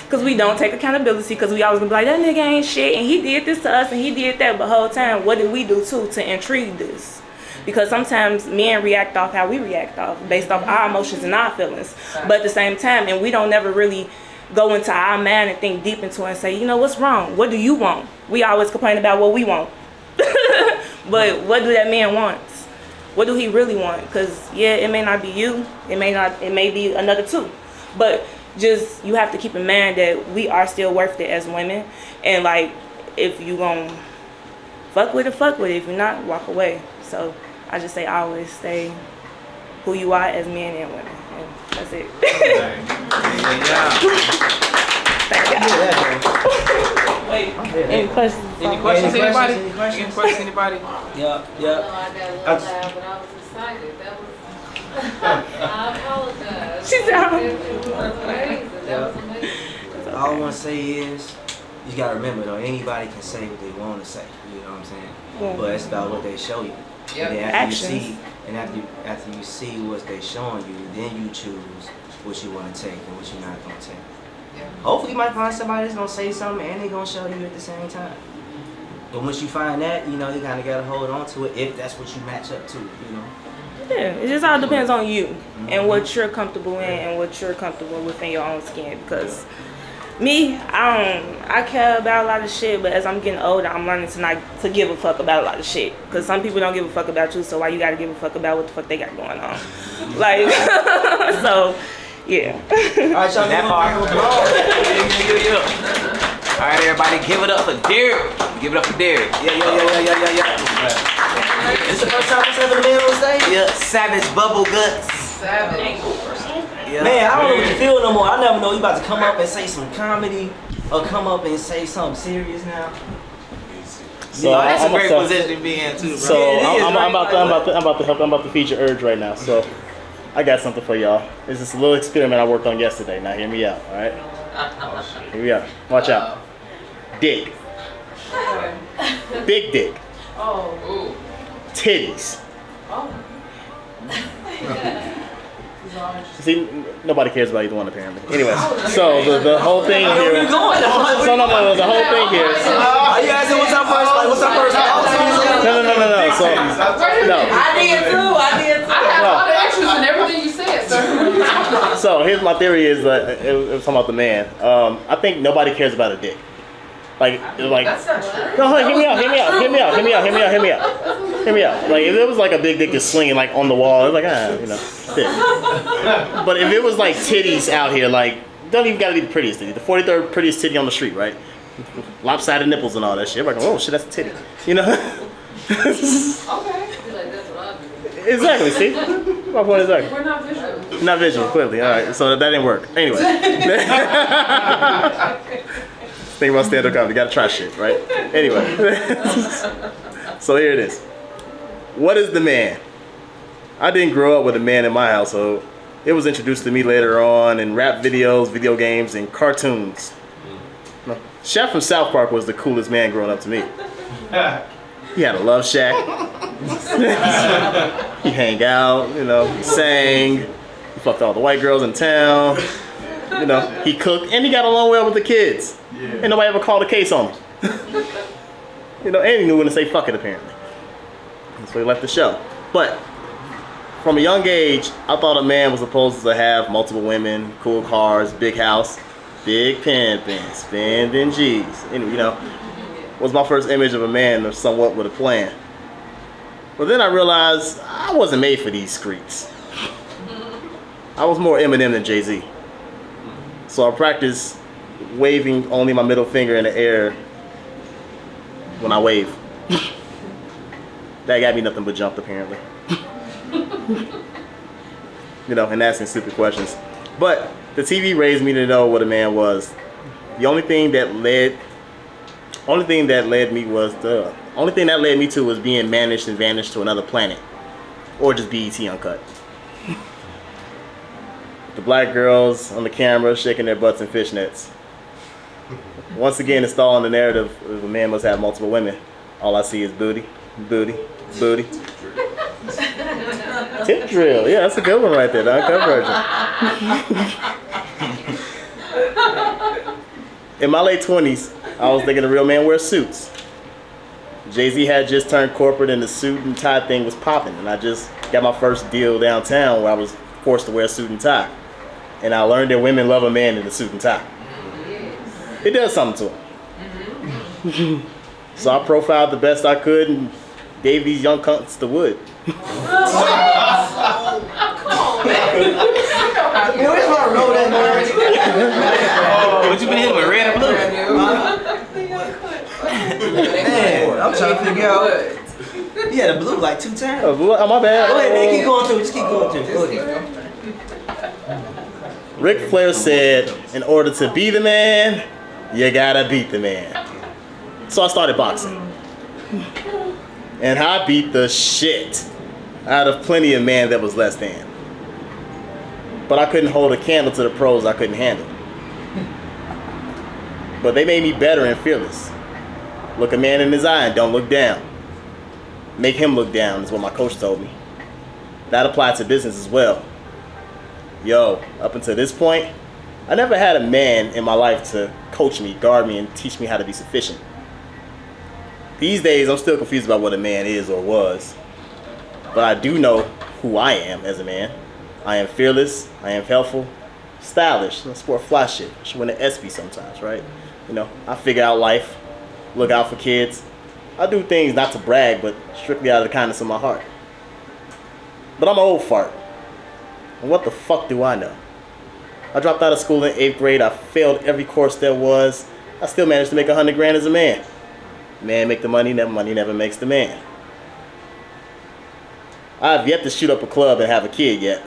Because we don't take accountability because we always gonna be like, that nigga ain't shit and he did this to us and he did that. But the whole time, what did we do too to intrigue this? Because sometimes men react off how we react off, based off our emotions and our feelings. But at the same time, and we don't never really go into our mind and think deep into it and say, you know, what's wrong? What do you want? We always complain about what we want. But what do that man want? What do he really want? Because yeah, it may not be you. It may be another two. But just, you have to keep in mind that we are still worth it as women. And like, if you gonna fuck with it, fuck with it. If you're not, walk away. So I just say always stay who you are as men and women. And that's it. Thank you. Any questions? Any questions, anybody? Any questions, anybody? Yeah, I got a little loud, but I was excited. That was. I apologize. She's out. It was amazing. That was amazing. all I want to say is, you gotta remember though, anybody can say what they want to say. You know what I'm saying? Yeah. But it's about what they show you. Yep. And then after Actions. you see, and after you see what they showing you, then you choose what you want to take and what you're not gonna take. Hopefully, you might find somebody that's gonna say something and they're gonna show you at the same time. But once you find that, you know, you kind of gotta hold on to it if that's what you match up to. You know. Yeah, it just all depends on you and what you're comfortable in and what you're comfortable with in your own skin. Because me, I care about a lot of shit, but as I'm getting older, I'm learning to not to give a fuck about a lot of shit. Because some people don't give a fuck about you, so why you gotta give a fuck about what the fuck they got going on? Like, so, yeah. All right, y'all. That part. All right, everybody, give it up for Derek. Give it up for Derek. Yeah. This the first time it's ever been on stage? Yeah, Savage Bubble Guts. Yeah. Man, I don't know what you feel no more. I never know you about to come up and say some comedy or come up and say something serious now. So That's a great so- position to be in too, bro. So Yeah, it is, I'm right? about to feature Urge right now. So I got something for y'all. It's just a little experiment I worked on yesterday. Now hear me out, all right? Here we go. Watch out. Dick. Big dick. Oh. Titties. See, nobody cares about either one apparently. Anyways, so the whole thing here. Where you going? So no, the whole thing here. You asking what's our first? Like, what's our first? No. So no. I did too. I have all the extras and everything you said, sir. So here's my theory: is that it was talking about the man. I think nobody cares about a dick. Like, That's not true. no, hear me out. Like, if it was like a big dick just swinging like on the wall, it's like dick. But if it was like titties out here, like, don't even gotta be the prettiest titty, the 43rd prettiest titty on the street, right? Lopsided nipples and all that shit. Like, oh shit, that's a titty. You know? Okay. I feel like that's what I do. Exactly. See, my point exactly. We're not visual. Not visual, clearly. All right, so that didn't work. Anyway. Think about stand-up comedy. Gotta try shit, right? Anyway. So here it is. What is the man? I didn't grow up with a man in my household. It was introduced to me later on in rap videos, video games, and cartoons. No. Chef from South Park was the coolest man growing up to me. He had a love shack. He hang out, he sang. He fucked all the white girls in town. He cooked, and he got along well with the kids. And nobody ever called a case on him. And he knew when to say fuck it, apparently. And so he left the show. But from a young age, I thought a man was supposed to have multiple women, cool cars, big house, big pimping, spending G's. And, was my first image of a man somewhat with a plan. But then I realized I wasn't made for these streets. I was more Eminem than Jay-Z. So I practiced waving only my middle finger in the air when I wave. That got me nothing but jumped, apparently. And asking stupid questions. But the TV raised me to know what a man was. The only thing that led me to was being managed and vanished to another planet, or just BET uncut. The black girls on the camera shaking their butts in fishnets. Once again, installing the narrative of a man must have multiple women. All I see is booty, booty, booty. Tip drill, yeah, that's a good one right there, the uncut version. In my late 20s, I was thinking a real man wears suits. Jay-Z had just turned corporate and the suit and tie thing was popping, and I just got my first deal downtown where I was forced to wear a suit and tie. And I learned that women love a man in a suit and tie. It does something to them. So I profiled the best I could and gave these young cunts the wood. Come on, man. What you been hitting with, red or blue? Man, I'm trying to figure out. Yeah, the blue like 2 times. Oh, my bad. Go ahead, man. Keep going through. Just keep going through. Go ahead. Ric Flair said, in order to be the man, you gotta beat the man. So I started boxing. And I beat the shit out of plenty of men that was less than. But I couldn't hold a candle to the pros I couldn't handle. But they made me better and fearless. Look a man in his eye and don't look down. Make him look down is what my coach told me. That applied to business as well. Yo, up until this point, I never had a man in my life to coach me, guard me, and teach me how to be sufficient. These days, I'm still confused about what a man is or was. But I do know who I am as a man. I am fearless, I am helpful, stylish, I sport fly shit. I should win an ESPY sometimes, right? You know, I figure out life, look out for kids. I do things not to brag, but strictly out of the kindness of my heart. But I'm an old fart. And what the fuck do I know? I dropped out of school in 8th grade. I failed every course there was. I still managed to make 100 grand as a man. Man make the money never makes the man. I have yet to shoot up a club and have a kid yet.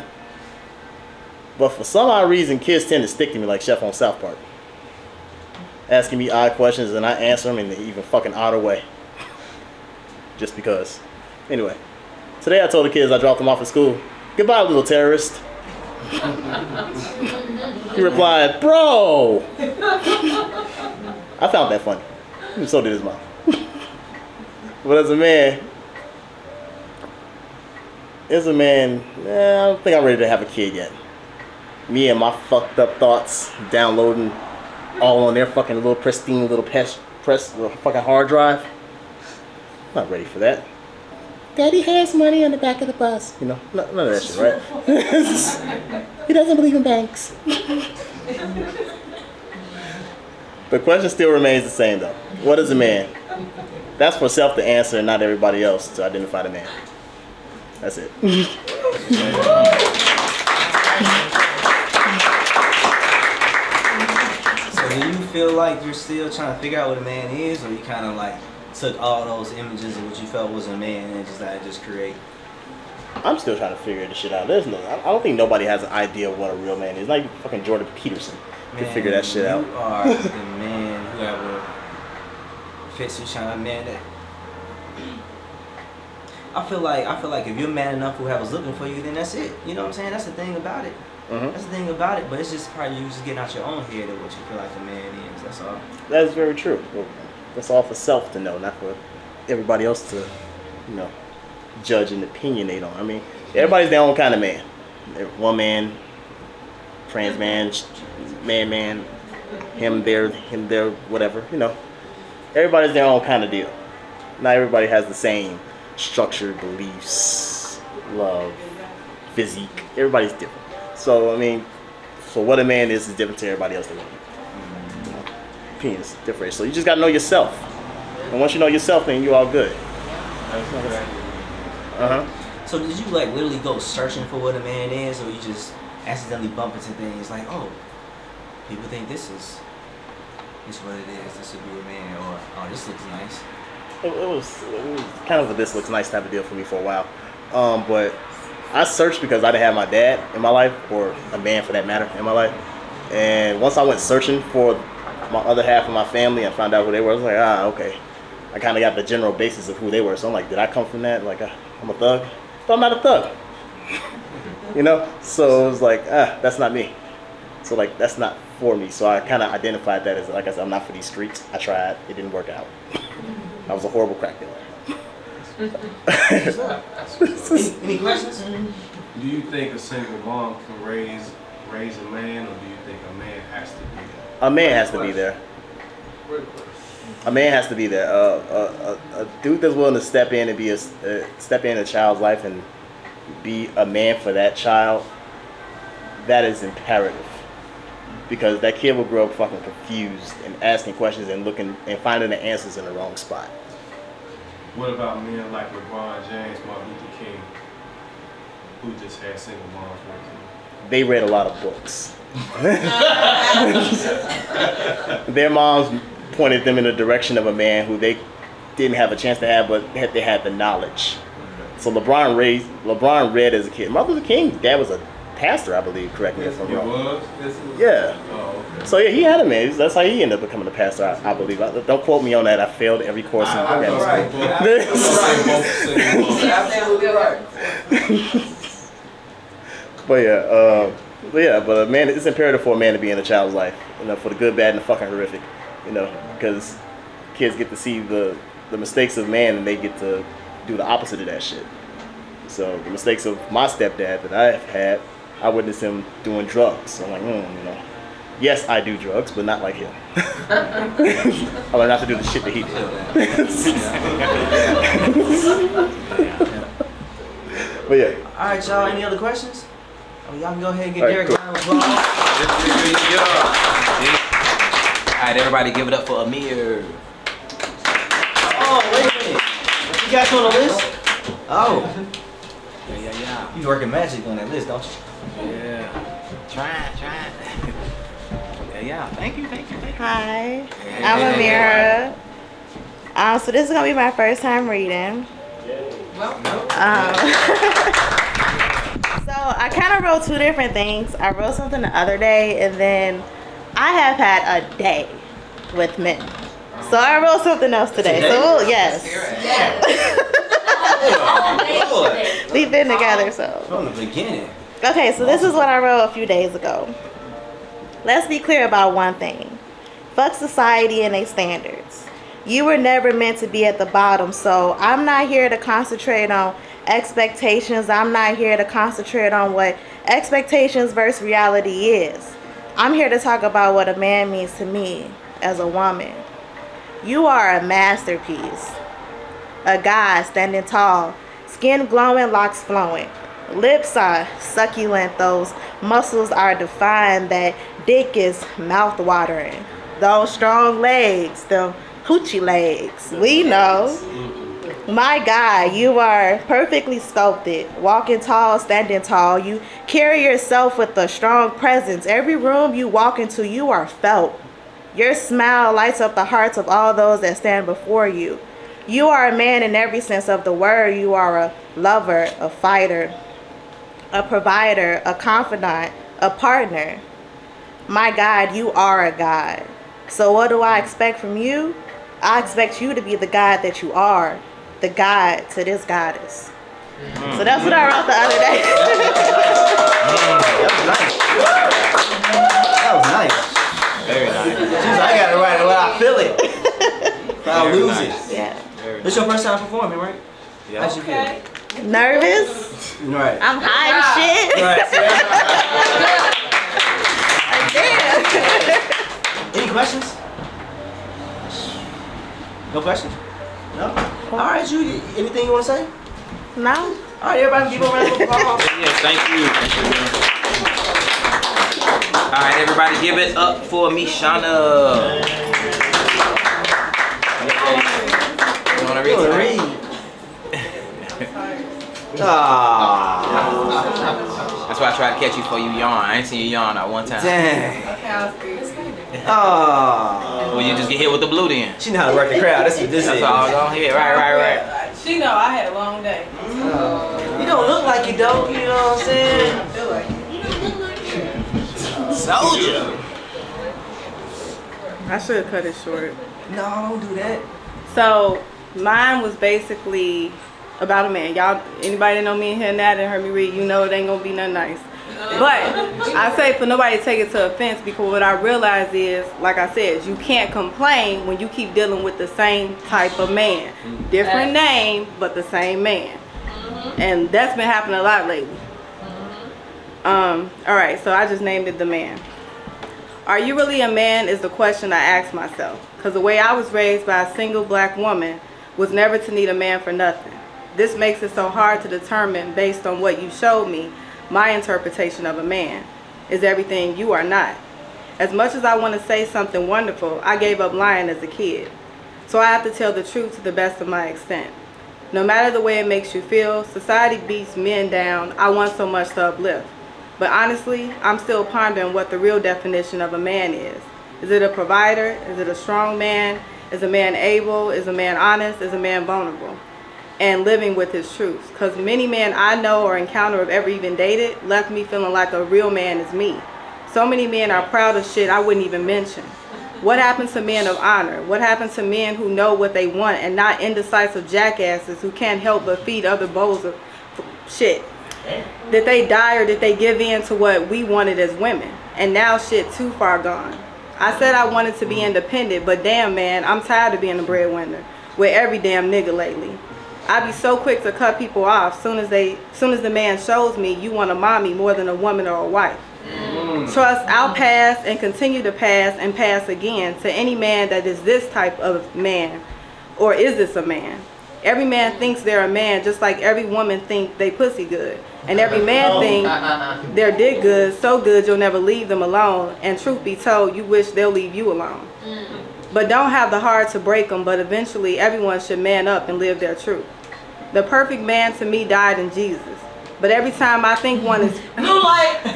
But for some odd reason, kids tend to stick to me like Chef on South Park. Asking me odd questions and I answer them in the even fucking odder way. Just because. Anyway, today I told the kids I dropped them off at school. Goodbye, little terrorist. He replied, bro. I found that funny. And so did his mom. But as a man, I don't think I'm ready to have a kid yet. Me and my fucked up thoughts, downloading all on their fucking little pristine little press little fucking hard drive. I'm not ready for that. Daddy has money on the back of the bus. You know, none of that shit, right? He doesn't believe in banks. The question still remains the same though. What is a man? That's for self to answer and not everybody else to identify the man. That's it. So do you feel like you're still trying to figure out what a man is, or you kind of like took all those images of what you felt was a man and just create? I'm still trying to figure this shit out. I don't think nobody has an idea of what a real man is. Not even fucking Jordan Peterson can figure that shit out. You are the man, whoever fits you, trying to man that. I feel like if you're man enough, whoever's looking for you, then that's it. You know what I'm saying? That's the thing about it. Mm-hmm. That's the thing about it. But it's just probably you just getting out your own head of what you feel like a man is. That's all. That is very true. That's all for self to know, not for everybody else to, you know, judge and opinionate on. I mean, everybody's their own kind of man. One man, trans man, man, him there, whatever. You know, everybody's their own kind of deal. Not everybody has the same structure, beliefs, love, physique. Everybody's different. So I mean, so what a man is different to everybody else. Opinions different. So you just gotta know yourself. And once you know yourself, then you're all good. So did you like literally go searching for what a man is, or you just accidentally bump into things like, oh, people think this is what it is, this would be a man, or oh, this looks nice? It was kind of a this looks nice type of deal for me for a while. But I searched because I didn't have my dad in my life, or a man for that matter in my life. And once I went searching for my other half of my family and found out who they were, I was like, okay. I kind of got the general basis of who they were. So I'm like, did I come from that? Like, I'm a thug? But I'm not a thug. You know? So it was like, that's not me. So like, that's not for me. So I kind of identified that as, like I said, I'm not for these streets. I tried. It didn't work out. I was a horrible crack dealer. Any questions? Do you think a single mom can raise a man, or do you think a man has to be there? A man has to be there. A man has to be there. A dude that's willing to step in and step in a child's life and be a man for that child, that is imperative. Because that kid will grow up fucking confused and asking questions and looking and finding the answers in the wrong spot. What about men like LeBron James, Martin Luther King, who just had single moms raising? They read a lot of books. Their moms pointed them in the direction of a man who they didn't have a chance to have, but they had the knowledge. So LeBron read as a kid. Martin Luther King, dad was a pastor, I believe. Correct me if I'm He wrong. was? Yeah. Oh, okay. So yeah, he had a man. That's how he ended up becoming a pastor, I believe. Don't quote me on that. I failed every course in grammar school. Absolutely right. But a man, it's imperative for a man to be in a child's life, for the good, bad, and the fucking horrific, because kids get to see the mistakes of man and they get to do the opposite of that shit. So the mistakes of my stepdad that I've had, I witnessed him doing drugs. So I'm like, yes, I do drugs, but not like him. I learned not to do the shit that he did. But yeah. All right, y'all. Any other questions? Y'all can go ahead and get All right, Derek cool. a round of applause. All right, everybody, give it up for Amir. Oh, wait a minute. You got you on the list? Oh. Yeah. You working magic on that list, don't you? Yeah. Try it. Yeah. Thank you. Hi, I'm Amira. So this is gonna be my first time reading. So I kind of wrote two different things. I wrote something the other day, and then I have had a day with men. So I wrote something else today. So yes, we've been together so. From the beginning. Okay, so this is what I wrote a few days ago. Let's be clear about one thing. Fuck society and their standards. You were never meant to be at the bottom, so I'm not here to concentrate on expectations. I'm not here to concentrate on what expectations versus reality is. I'm here to talk about what a man means to me as a woman. You are a masterpiece. A guy standing tall, skin glowing, locks flowing. Lips are succulent, those muscles are defined, that dick is mouth-watering. Those strong legs, the hoochie legs, we know. My God, you are perfectly sculpted, walking tall, standing tall. You carry yourself with a strong presence. Every room you walk into, you are felt. Your smile lights up the hearts of all those that stand before you. You are a man in every sense of the word. You are a lover, a fighter, a provider, a confidant, a partner. My God, you are a God. So what do I expect from you? I expect you to be the God that you are, the God to this goddess. So that's what I wrote the other day. That was nice. Very nice. She's like, I gotta write it when I feel it. I'll lose nice. it. Yeah. This your first time performing, right? Yeah. How'd you feel? Nervous? Right. I'm high as shit. Right. Damn. Any questions? No questions? No? All right, Judy. Anything you want to say? No. All right, everybody give a round of applause. Yes, thank you. All right, everybody, give it up for Mishana. You want to read? That's why I tried to catch you before you yawn. I ain't seen you yawn at one time. Dang. Well, you just get hit with the blue then. She know how to work the crowd. That's what this That's is. all go ahead. Right. She know I had a long day. You don't look like you don't. You know what I'm saying? I feel like it. Soldier. I should have cut it short. No, don't do that. So mine was basically about a man. Y'all, anybody that know me and hear that and heard me read, you know it ain't gonna be nothing nice. But I say for nobody to take it to offense, because what I realize is, like I said, you can't complain when you keep dealing with the same type of man. Different name, but the same man. And that's been happening a lot lately. Alright, so I just named it The Man. Are you really a man is the question I ask myself. Because the way I was raised by a single black woman was never to need a man for nothing. This makes it so hard to determine, based on what you showed me, my interpretation of a man is everything you are not. As much as I want to say something wonderful, I gave up lying as a kid. So I have to tell the truth to the best of my extent. No matter the way it makes you feel, society beats men down. I want so much to uplift. But honestly, I'm still pondering what the real definition of a man is. Is it a provider? Is it a strong man? Is a man able? Is a man honest? Is a man vulnerable? and living with his truths. Because many men I know or encounter or ever even dated left me feeling like a real man is me. So many men are proud of shit I wouldn't even mention. What happened to men of honor? What happened to men who know what they want and not indecisive jackasses who can't help but feed other bowls of shit? Did they die or did they give in to what we wanted as women? And now shit too far gone. I said I wanted to be independent, but damn man, I'm tired of being a breadwinner with every damn nigga lately. I be so quick to cut people off soon as the man shows me you want a mommy more than a woman or a wife. Trust, I'll pass and continue to pass and pass again to any man that is this type of man. Or is this a man? Every man thinks they're a man just like every woman think they pussy good. And every man think their dick good, so good you'll never leave them alone. And truth be told, you wish they'll leave you alone. But don't have the heart to break them, but eventually everyone should man up and live their truth. The perfect man to me died in Jesus. But every time I think one is... Blue light! I'm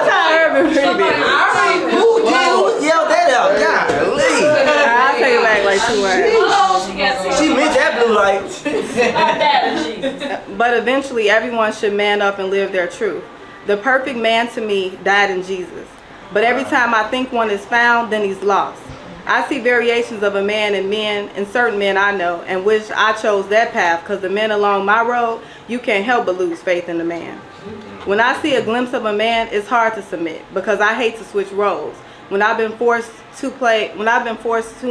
tired of it. Who yelled that out? Golly. I'll take it back like 2 words. She meant that blue light. But eventually everyone should man up and live their truth. The perfect man to me died in Jesus. But every time I think one is found, then he's lost. I see variations of a man in men and certain men I know and wish I chose that path because the men along my road, you can't help but lose faith in the man. When I see a glimpse of a man, it's hard to submit because I hate to switch roles. When I've been forced too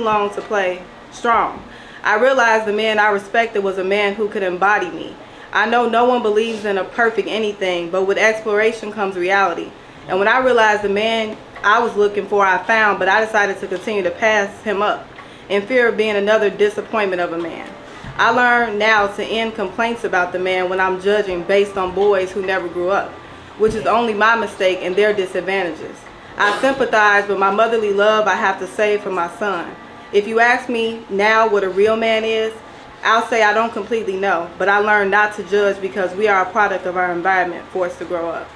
long to play strong, I realized the man I respected was a man who could embody me. I know no one believes in a perfect anything, but with exploration comes reality. And when I realized the man I was looking for I found, but I decided to continue to pass him up in fear of being another disappointment of a man. I learned now to end complaints about the man when I'm judging based on boys who never grew up, which is only my mistake and their disadvantages. I sympathize, but my motherly love I have to save for my son. If you ask me now what a real man is, I'll say I don't completely know, but I learned not to judge because we are a product of our environment forced to grow up.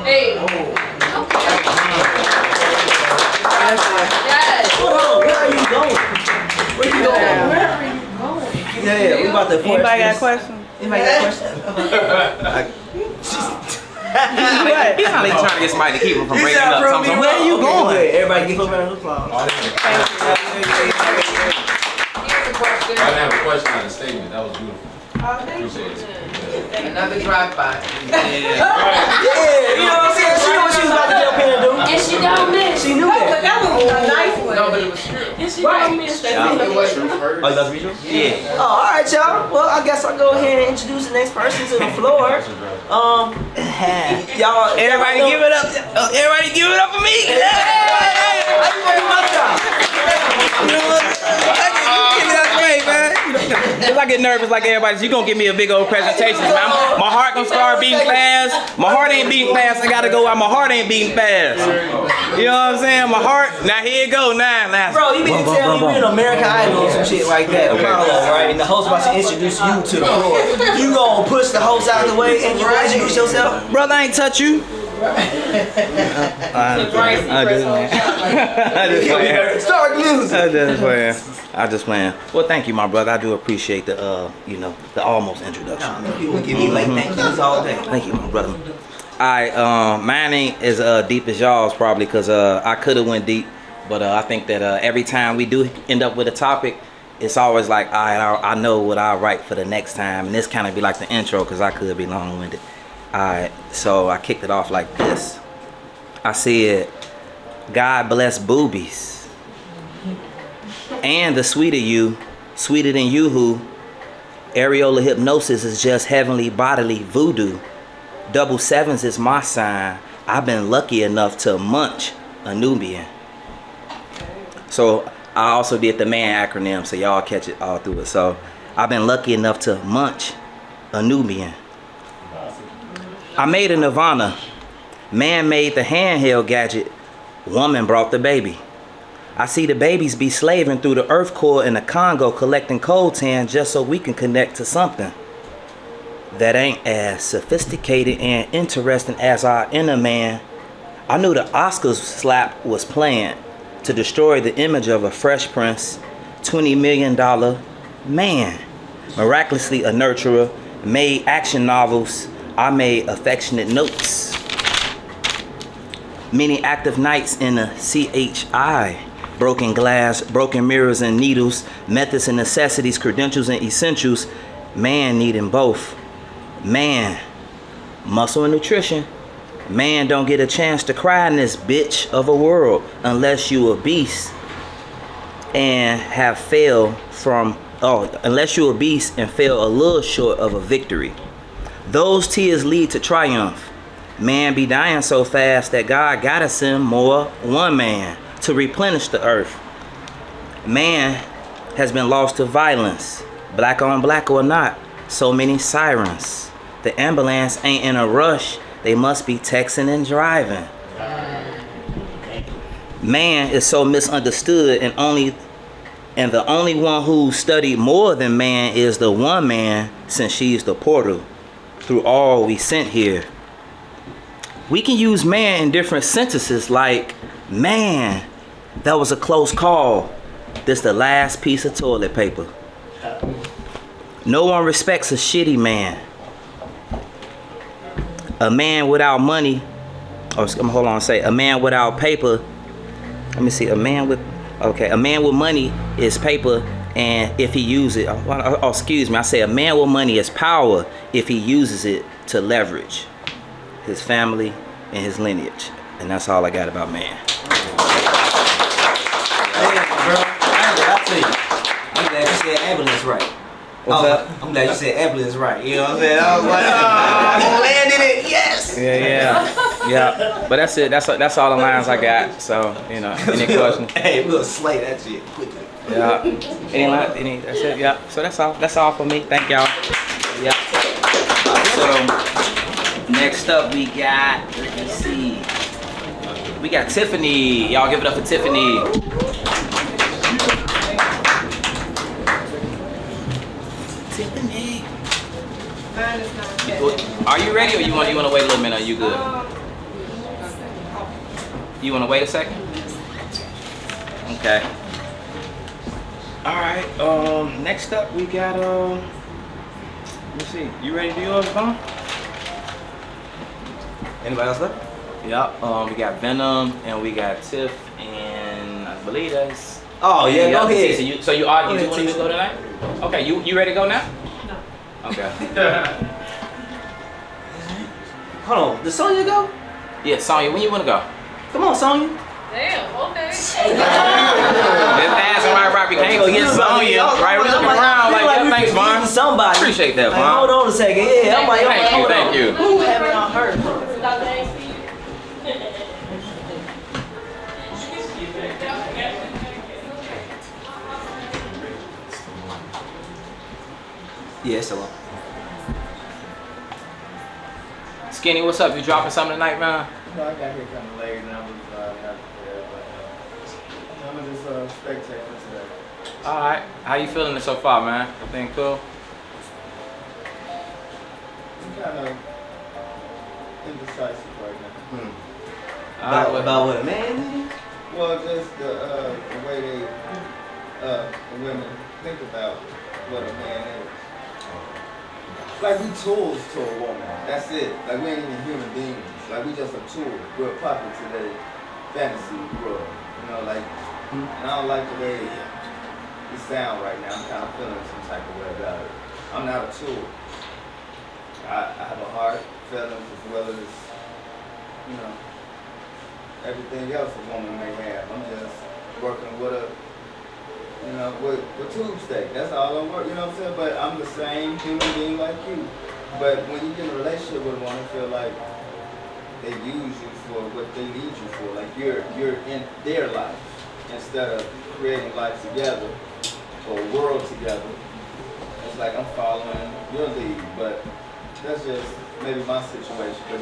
Hey. Yes. Where are you going? Where you going? Where are you going? Yeah, we about to force Anybody got a this. question? Anybody got a question? What? He's not even trying to get somebody to keep him from You breaking sound up. from Something. me, Where are you okay, going? good. Everybody give a round of applause. Here's a question. I didn't have a question on the statement. That was beautiful. Appreciate it. Another drive-by. Yeah, you know what I'm saying? She knew what she was about to get up here and do. And she don't miss. She knew that. That was a nice one. No, but it was true. And she don't miss. It was true first. Oh, you about to read yours? Yeah. Oh, all right, y'all. Well, I guess I'll go ahead and introduce the next person to the floor. Y'all. Everybody give it up. Everybody give it up for me. How you gonna do my job? You know what? Give it up for me, man. If I get nervous like everybody, you gonna give me a big old presentation, man. My heart gonna start beating fast. My heart ain't beating fast. I gotta go out. My heart ain't beating fast. You know what I'm saying? My heart. Now here it go. Now, last. Bro, you mean to tell me we're in American Idol or some shit like that, Apollo, right? And the host about to introduce you to the floor. You gonna push the host out the way and you gonna introduce yourself? Brother, I ain't touch you. I just playing. Well, thank you, my brother. I do appreciate the, the almost introduction. People give me like thank yous all day. Thank you, my brother. Mine ain't as deep as y'all's probably, cause I could have went deep, but I think that every time we do end up with a topic, it's always like I know what I'll write for the next time, and this kind of be like the intro, cause I could be long-winded. Alright, so I kicked it off like this. I said, God bless boobies. And the sweeter you, sweeter than you who, areola hypnosis is just heavenly bodily voodoo. Double sevens is my sign. I've been lucky enough to munch a Nubian. So I also did the man acronym, so y'all catch it all through it. So I've been lucky enough to munch a Nubian. I made a Nirvana. Man made the handheld gadget. Woman brought the baby. I see the babies be slaving through the earth core in the Congo collecting coltan just so we can connect to something that ain't as sophisticated and interesting as our inner man. I knew the Oscars slap was planned. to destroy the image of a Fresh Prince, $20 million man. Miraculously a nurturer, made action novels, I made affectionate notes. Many active nights in the CHI. Broken glass, broken mirrors and needles, methods and necessities, credentials and essentials. Man needing both. Man, muscle and nutrition. Man don't get a chance to cry in this bitch of a world unless you a beast and have failed from, unless you a beast and fell a little short of a victory. Those tears lead to triumph. Man be dying so fast that God gotta send more one man to replenish the earth. Man has been lost to violence, black on black or not, so many sirens. The ambulance ain't in a rush, they must be texting and driving. Man is so misunderstood and the only one who studied more than man is the one man, since she's the portal through all we sent here. We can use man in different sentences like, man, that was a close call. This the last piece of toilet paper. No one respects a shitty man. A man without money, a man without paper. Let me see, a man with money is paper, and if he uses it, I say a man with money is power if he uses it to leverage his family and his lineage. And that's all I got about man. I'm glad you said ambulance right. What's up? I'm glad you said ambulance right. You know what I'm saying? I was like, I landed it. Yes. Yeah. But that's it. That's all the lines I got. So, any questions? Hey, we'll slay that shit quickly. Yeah. That's it. Yeah. So that's all for me. Thank y'all. Yeah. So next up we got, let me see. We got Tiffany. Y'all give it up for Tiffany. Tiffany. Are you ready, or you want to wait a little minute? Are you good? You want to wait a second? Okay. All right. Next up we got let me see. You ready to do yours, Vaughn? Anybody else left? Yeah. We got Venom and we got Tiff and I believe that's. Oh yeah, go ahead. So you want me to go tonight? Okay. You ready to go now? No. Okay. Hold on. Does Sonya go? Yeah, Sonya. When you want to go? Come on, Sonya. Damn, okay. Just asking right, we can't go get Sonya. Right, we looking around like, yeah, thanks, Vaughn. Somebody. Appreciate that, Like, Vaughn. hold on a second. Yeah, I'm like, Thank you. Who haven't I heard? Yeah, it's a lot. Skinny, what's up? You dropping something tonight, man? No, I got here kind of late and I was not prepared, but I'm just spectating today. All right. How you feeling so far, man? Everything cool? I'm kind of indecisive right now. About what, man? Well, just the way the women think about what a man is. Like we tools to a woman. That's it. Like we ain't even human beings. Like we just a tool. We're a puppet to their fantasy world. And I don't like the way it sound right now. I'm kind of feeling some type of way about it. I'm not a tool. I have a heart, feelings, as well as, everything else a woman may have. I'm just working with with tube steak. That's all I'm working, you know what I'm saying? But I'm the same human being like you. But when you get in a relationship with a woman, I feel like they use you for what they need you for. Like you're in their life instead of creating life together or a world together. It's like I'm following your lead, but that's just maybe my situation. But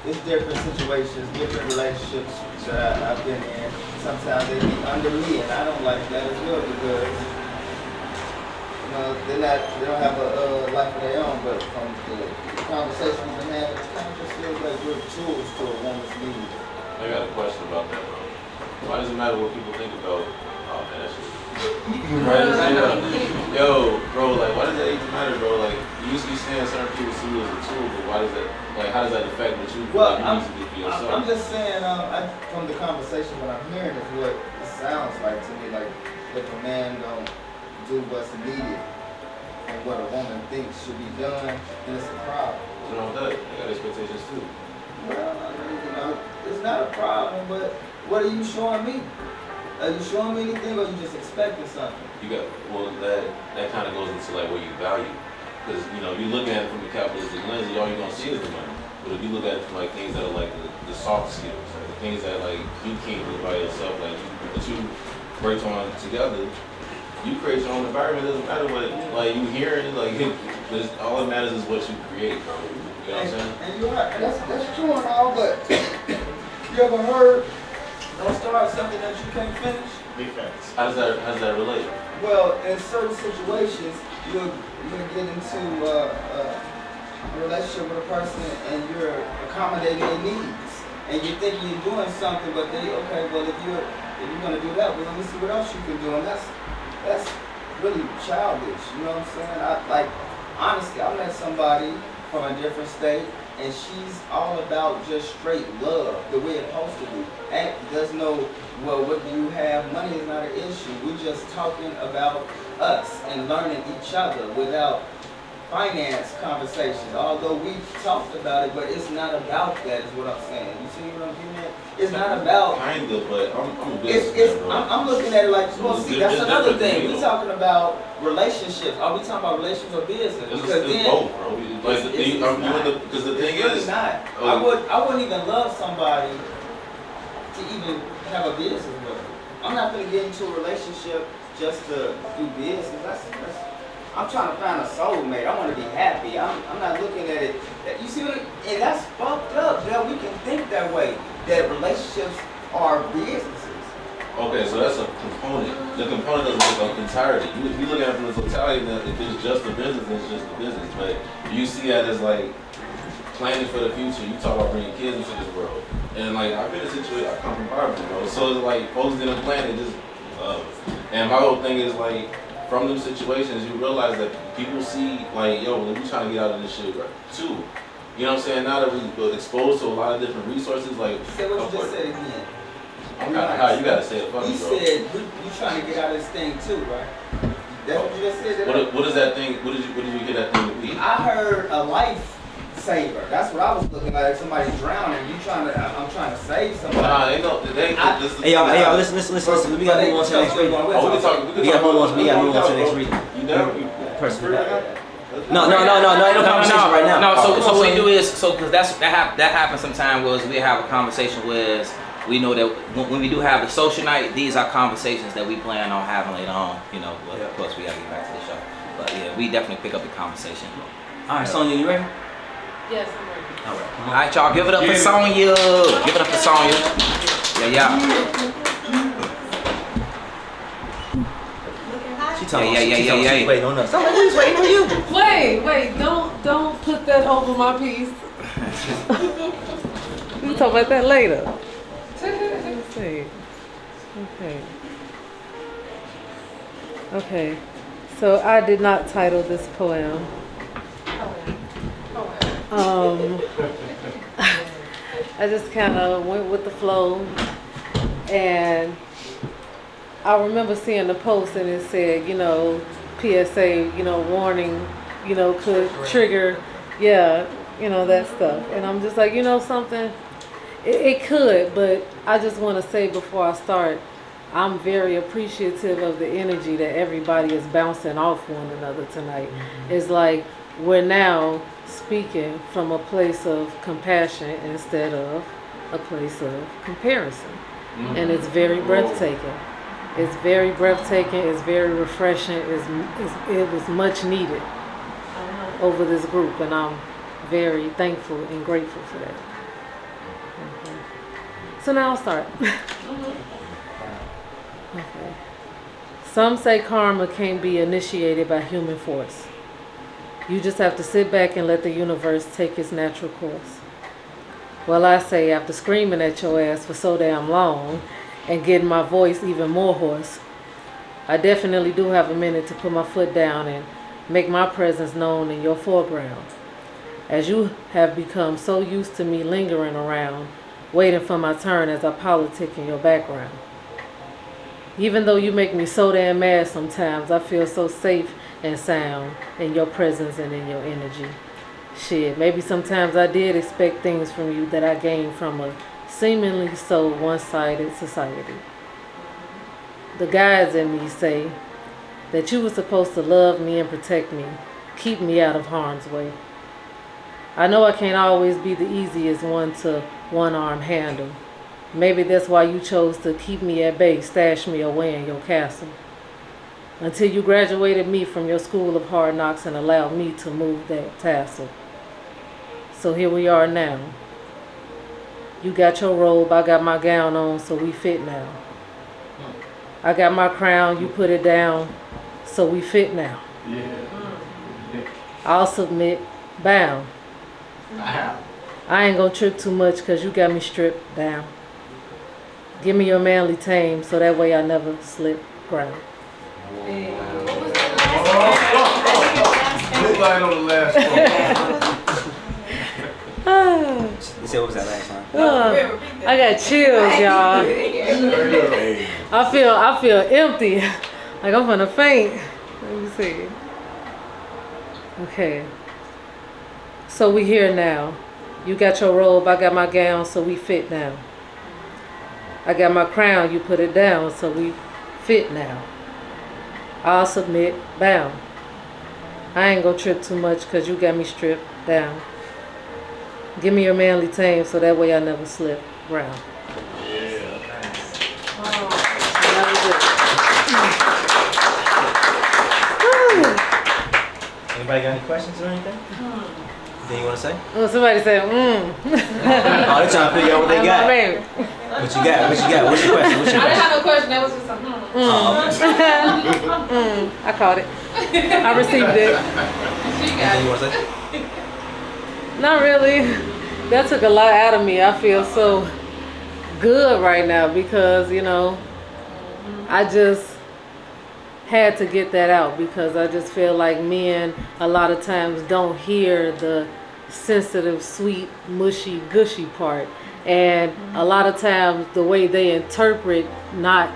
it's different situations, different relationships that I've been in. Sometimes they be under me, and I don't like that as well because they don't have a life of their own. But from the conversation we've been having, it kind of just feels like we're tools to a woman's needs. I got a question about that, bro. Why does it matter what people think about? Oh man, that shit. Right? Yo, bro, like, why does that even matter, bro? Like, you used to be saying certain people see you as a tool, but why does that? Like, how does that affect what you Well, like, you need to do for yourself? I'm just saying, from the conversation, what I'm hearing is what it sounds like to me. Like, if a man don't do what's needed and what a woman thinks should be done, then it's a problem. What's wrong with that? I got expectations too. Well, you know, it's not a problem, but what are you showing me? Are you showing me anything, or you just expecting something? You got, well, that kind of goes into like what you value. Because, you know, you look at it from the capitalistic lens, all you're going to see is the money. But if you look at it from like things that are like the soft skills, like the things that like you can't do by yourself, like that you break on together, you create your own environment. It doesn't matter what, like, you hearing, like, all that matters is what you create, bro. You know what I'm saying? And you're right, that's true and all, but you ever heard, don't start something that you can't finish? Big facts. How does that relate? Well, in certain situations, you'll get into a relationship with a person and you're accommodating their needs. And you're thinking you're doing something, but okay, well, if you're gonna do that, well, let me see what else you can do. And that's really childish, you know what I'm saying? Honestly, I met somebody from a different state, and she's all about just straight love, the way it's supposed to be. And does no, well, what do you have? Money is not an issue. We're just talking about us and learning each other without finance conversations. Although we talked about it, but it's not about that, is what I'm saying. You see what I'm getting at? It's not about. Kind of, but I'm a businessman, bro. I'm looking at it like, well, see, that's It's another different thing. to me, We're talking about relationships. Are we talking about relationships or business? It's Because then, both, bro. Like, because the thing it's is, really not. I wouldn't even love somebody to even have a business with them. I'm not going to get into a relationship just to do business. I'm trying to find a soulmate. I want to be happy. I'm not looking at it. You see what? And that's fucked up. That we can think that way. That relationships are businesses. okay, so that's a component. The component doesn't make up entirety. You look at it from the totality, that if it's just a business, it's just a business. But you see that as like planning for the future. You talk about bringing kids into this world, and like I've been in a situation. I come from poverty, bro. So it's like folks didn't plan it, just love. And my whole thing is like, from them situations, you realize that people see like, yo, we trying to get out of this shit too. You know what I'm saying? Now that we're exposed to a lot of different resources, like. Say what you just said again. How you gotta say it for me, You bro. said you trying to get out of this thing too, right? That's what you just said. What is that thing? What did you get that thing to be? I heard a life saver. That's what I was looking at. If somebody's drowning, I'm trying to save somebody. Nah, ain't no. Hey y'all, listen. We gotta move on to the next reading. We gotta move on to the next reading. You never. Person. No, ain't no conversation right now. No, so what we do is, because that happens sometimes, was we have a conversation where we know that when we do have the social night, these are conversations that we plan on having later on, you know, but of course we gotta get back to the show. But yeah, we definitely pick up the conversation. All right, Sonya, you ready? Yes, I'm ready. All right, come on. All right, y'all, give it up for Sonya. Give it up for Sonya. Yeah. She talking Yeah. she's waiting on us. Somebody's waiting on you. Wait, don't put that over my piece. We'll talk about that later. Let's see. Okay. So I did not title this poem. I just kind of went with the flow, and I remember seeing the post and it said, you know, PSA, you know, warning, you know, could trigger, that stuff. And I'm just like, you know something, it could, but I just want to say before I start, I'm very appreciative of the energy that everybody is bouncing off one another tonight. It's like we're now speaking from a place of compassion instead of a place of comparison. And it's very breathtaking. It's very breathtaking. It's very refreshing. It was much needed over this group, and I'm very thankful and grateful for that. Okay. So now I'll start. Okay. Some say karma can't be initiated by human force. You just have to sit back and let the universe take its natural course. Well, I say, after screaming at your ass for so damn long, and getting my voice even more hoarse. I definitely do have a minute to put my foot down and make my presence known in your foreground, as you have become so used to me lingering around, waiting for my turn as I politic in your background. Even though you make me so damn mad sometimes, I feel so safe and sound in your presence and in your energy. Shit, maybe sometimes I did expect things from you that I gained from a seemingly so one-sided society. The guys in me say that you were supposed to love me and protect me, keep me out of harm's way. I know I can't always be the easiest one to one-arm handle. Maybe that's why you chose to keep me at bay, stash me away in your castle, until you graduated me from your school of hard knocks and allowed me to move that tassel. So here we are now. You got your robe, I got my gown on, so we fit now. I got my crown, you put it down, so we fit now. I'll submit, bound. I ain't gonna trip too much cause you got me stripped down. Give me your manly tame so that way I never slip ground. Look like on the last one. You said what was that last time? I got chills, y'all. I feel empty. Like I'm gonna faint. Let me see. Okay. So we here now. You got your robe, I got my gown, so we fit now. I got my crown, you put it down, so we fit now. I'll submit, bound. I ain't gonna trip too much cause you got me stripped down. Give me your manly tame so that way I never slip round. Anybody got any questions or anything? Anything you want to say? Oh, somebody said, Oh, they're trying to figure out what they got. What you got? What you got? What's your question? What's your I didn't question? have no question. That was just a I caught it. I received it. Anything you want to say? Not really. That took a lot out of me. I feel so good right now because, you know, I just had to get that out because I just feel like men a lot of times don't hear the sensitive, sweet, mushy, gushy part. And a lot of times the way they interpret not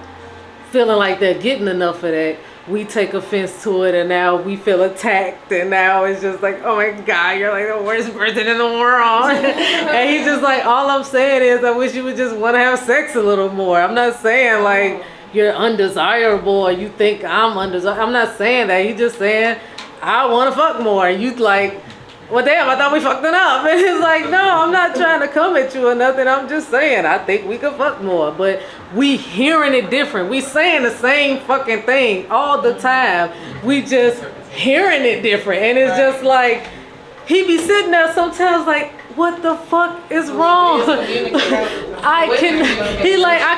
feeling like they're getting enough of that, we take offense to it and now we feel attacked and now it's just like, oh my God, you're like the worst person in the world. And he's just like, all I'm saying is I wish you would just want to have sex a little more. I'm not saying like you're undesirable or you think I'm undesirable. I'm not saying that. He's just saying I want to fuck more. And you like, well, damn, I thought we fucked it up. And it's like, no, I'm not trying to come at you or nothing. I'm just saying, I think we could fuck more. But we hearing it different. We saying the same fucking thing all the time. We just hearing it different. And it's just like, he be sitting there sometimes like, what the fuck is wrong? I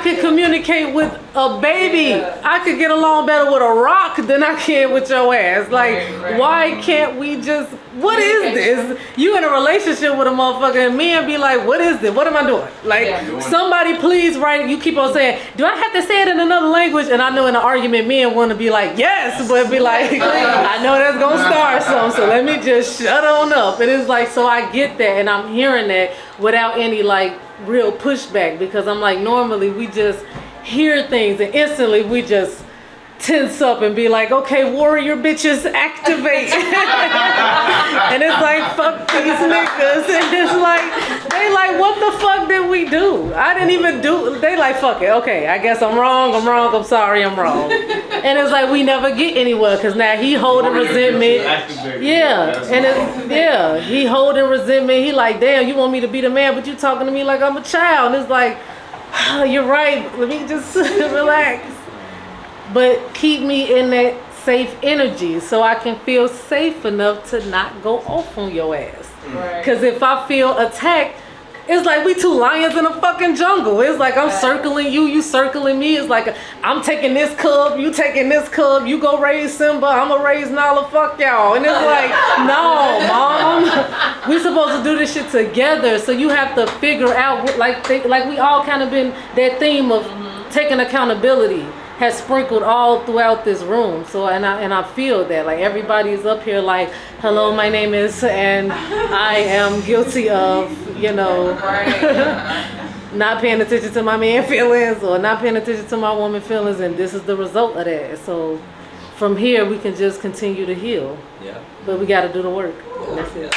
could communicate with a baby. I could get along better with a rock than I can with your ass. Like, why can't we just, what is this? You in a relationship with a motherfucker and men be like, what is this? What am I doing? Like, somebody please write, you keep on saying, do I have to say it in another language? And I know in an argument men want to be like, yes, but be like, I know that's gonna start some, so let me just shut on up. And it's like, so I get that and I'm hearing that without any like real pushback because I'm like, normally we just hear things and instantly we just tense up and be like, okay, warrior bitches, activate. And it's like, fuck these niggas. And it's like, they like, what the fuck did we do? I didn't even do, they like, fuck it. Okay, I guess I'm wrong, I'm sorry, I'm wrong. And it's like, we never get anywhere because now he holding resentment. Yeah, and it's, he holding resentment. He like, damn, you want me to be the man, but you talking to me like I'm a child. And it's like, oh, you're right, let me just relax. But keep me in that safe energy so I can feel safe enough to not go off on your ass. Because if I feel attacked, it's like we two lions in a fucking jungle. It's like I'm circling you, you circling me. It's like I'm taking this cub, you taking this cub. You go raise Simba, I'm gonna raise Nala, fuck y'all. And it's like, no, mom. We supposed to do this shit together. So you have to figure out, like we all kind of been that theme of taking accountability has sprinkled all throughout this room. So and I feel that like everybody is up here like, hello, my name is, and I am guilty of, you know, not paying attention to my man feelings or not paying attention to my woman feelings, and this is the result of that. So from here we can just continue to heal. Yeah. But we got to do the work. That's it.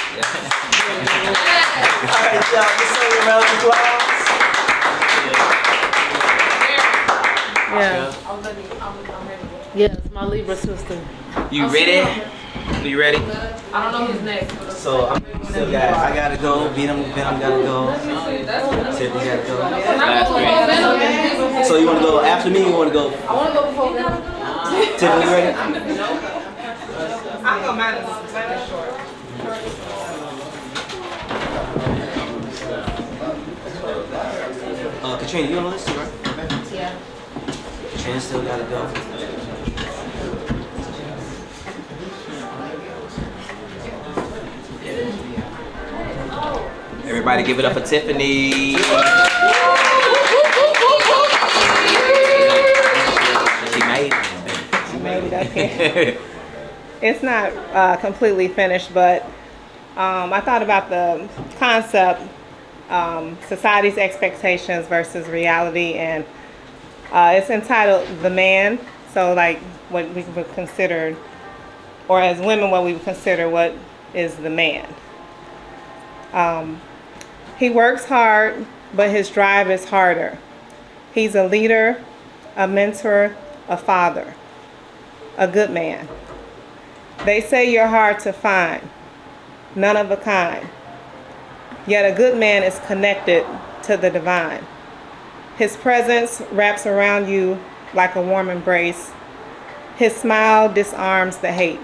All right, y'all, just say a round of applause. Yeah. Yes, my Libra sister. You ready? You ready? I don't know who's next. So I gotta go. Venom gotta go. Tiffany gotta go. So you wanna go after me? Or you wanna go? I want to go before Venom. Tiffany, you ready? I'm gonna manage short. Katrina, you on the list too, right? Yeah. Katrina still gotta go. Everybody give it up for Tiffany. She made it. She made it up here. It's not completely finished, but I thought about the concept, society's expectations versus reality, and it's entitled The Man. So like what we would consider, or as women, what we would consider what is the man. He works hard, but his drive is harder. He's a leader, a mentor, a father, a good man. They say you're hard to find, none of a kind. Yet a good man is connected to the divine. His presence wraps around you like a warm embrace. His smile disarms the hate.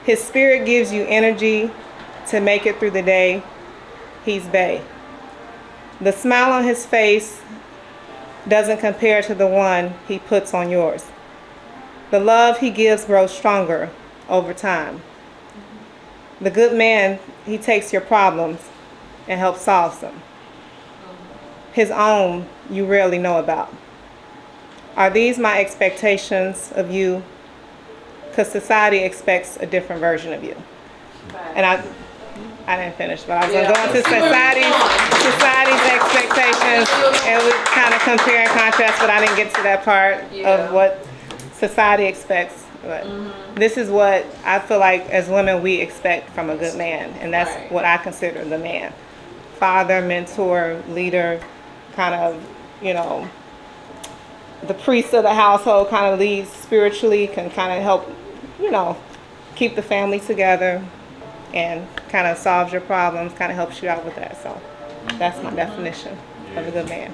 His spirit gives you energy to make it through the day. He's bae. The smile on his face doesn't compare to the one he puts on yours. The love he gives grows stronger over time. The good man, he takes your problems and helps solve them. His own you rarely know about. Are these my expectations of you? Because society expects a different version of you. And I didn't finish, but I was going to go into society's expectations, and we kind of compare and contrast, but I didn't get to that part of what society expects. But this is what I feel like as women we expect from a good man, and that's what I consider the man. Father, mentor, leader, kind of, you know, the priest of the household, kind of leads spiritually, can kind of help, you know, keep the family together and kind of solves your problems, kind of helps you out with that. So that's my definition of a good man.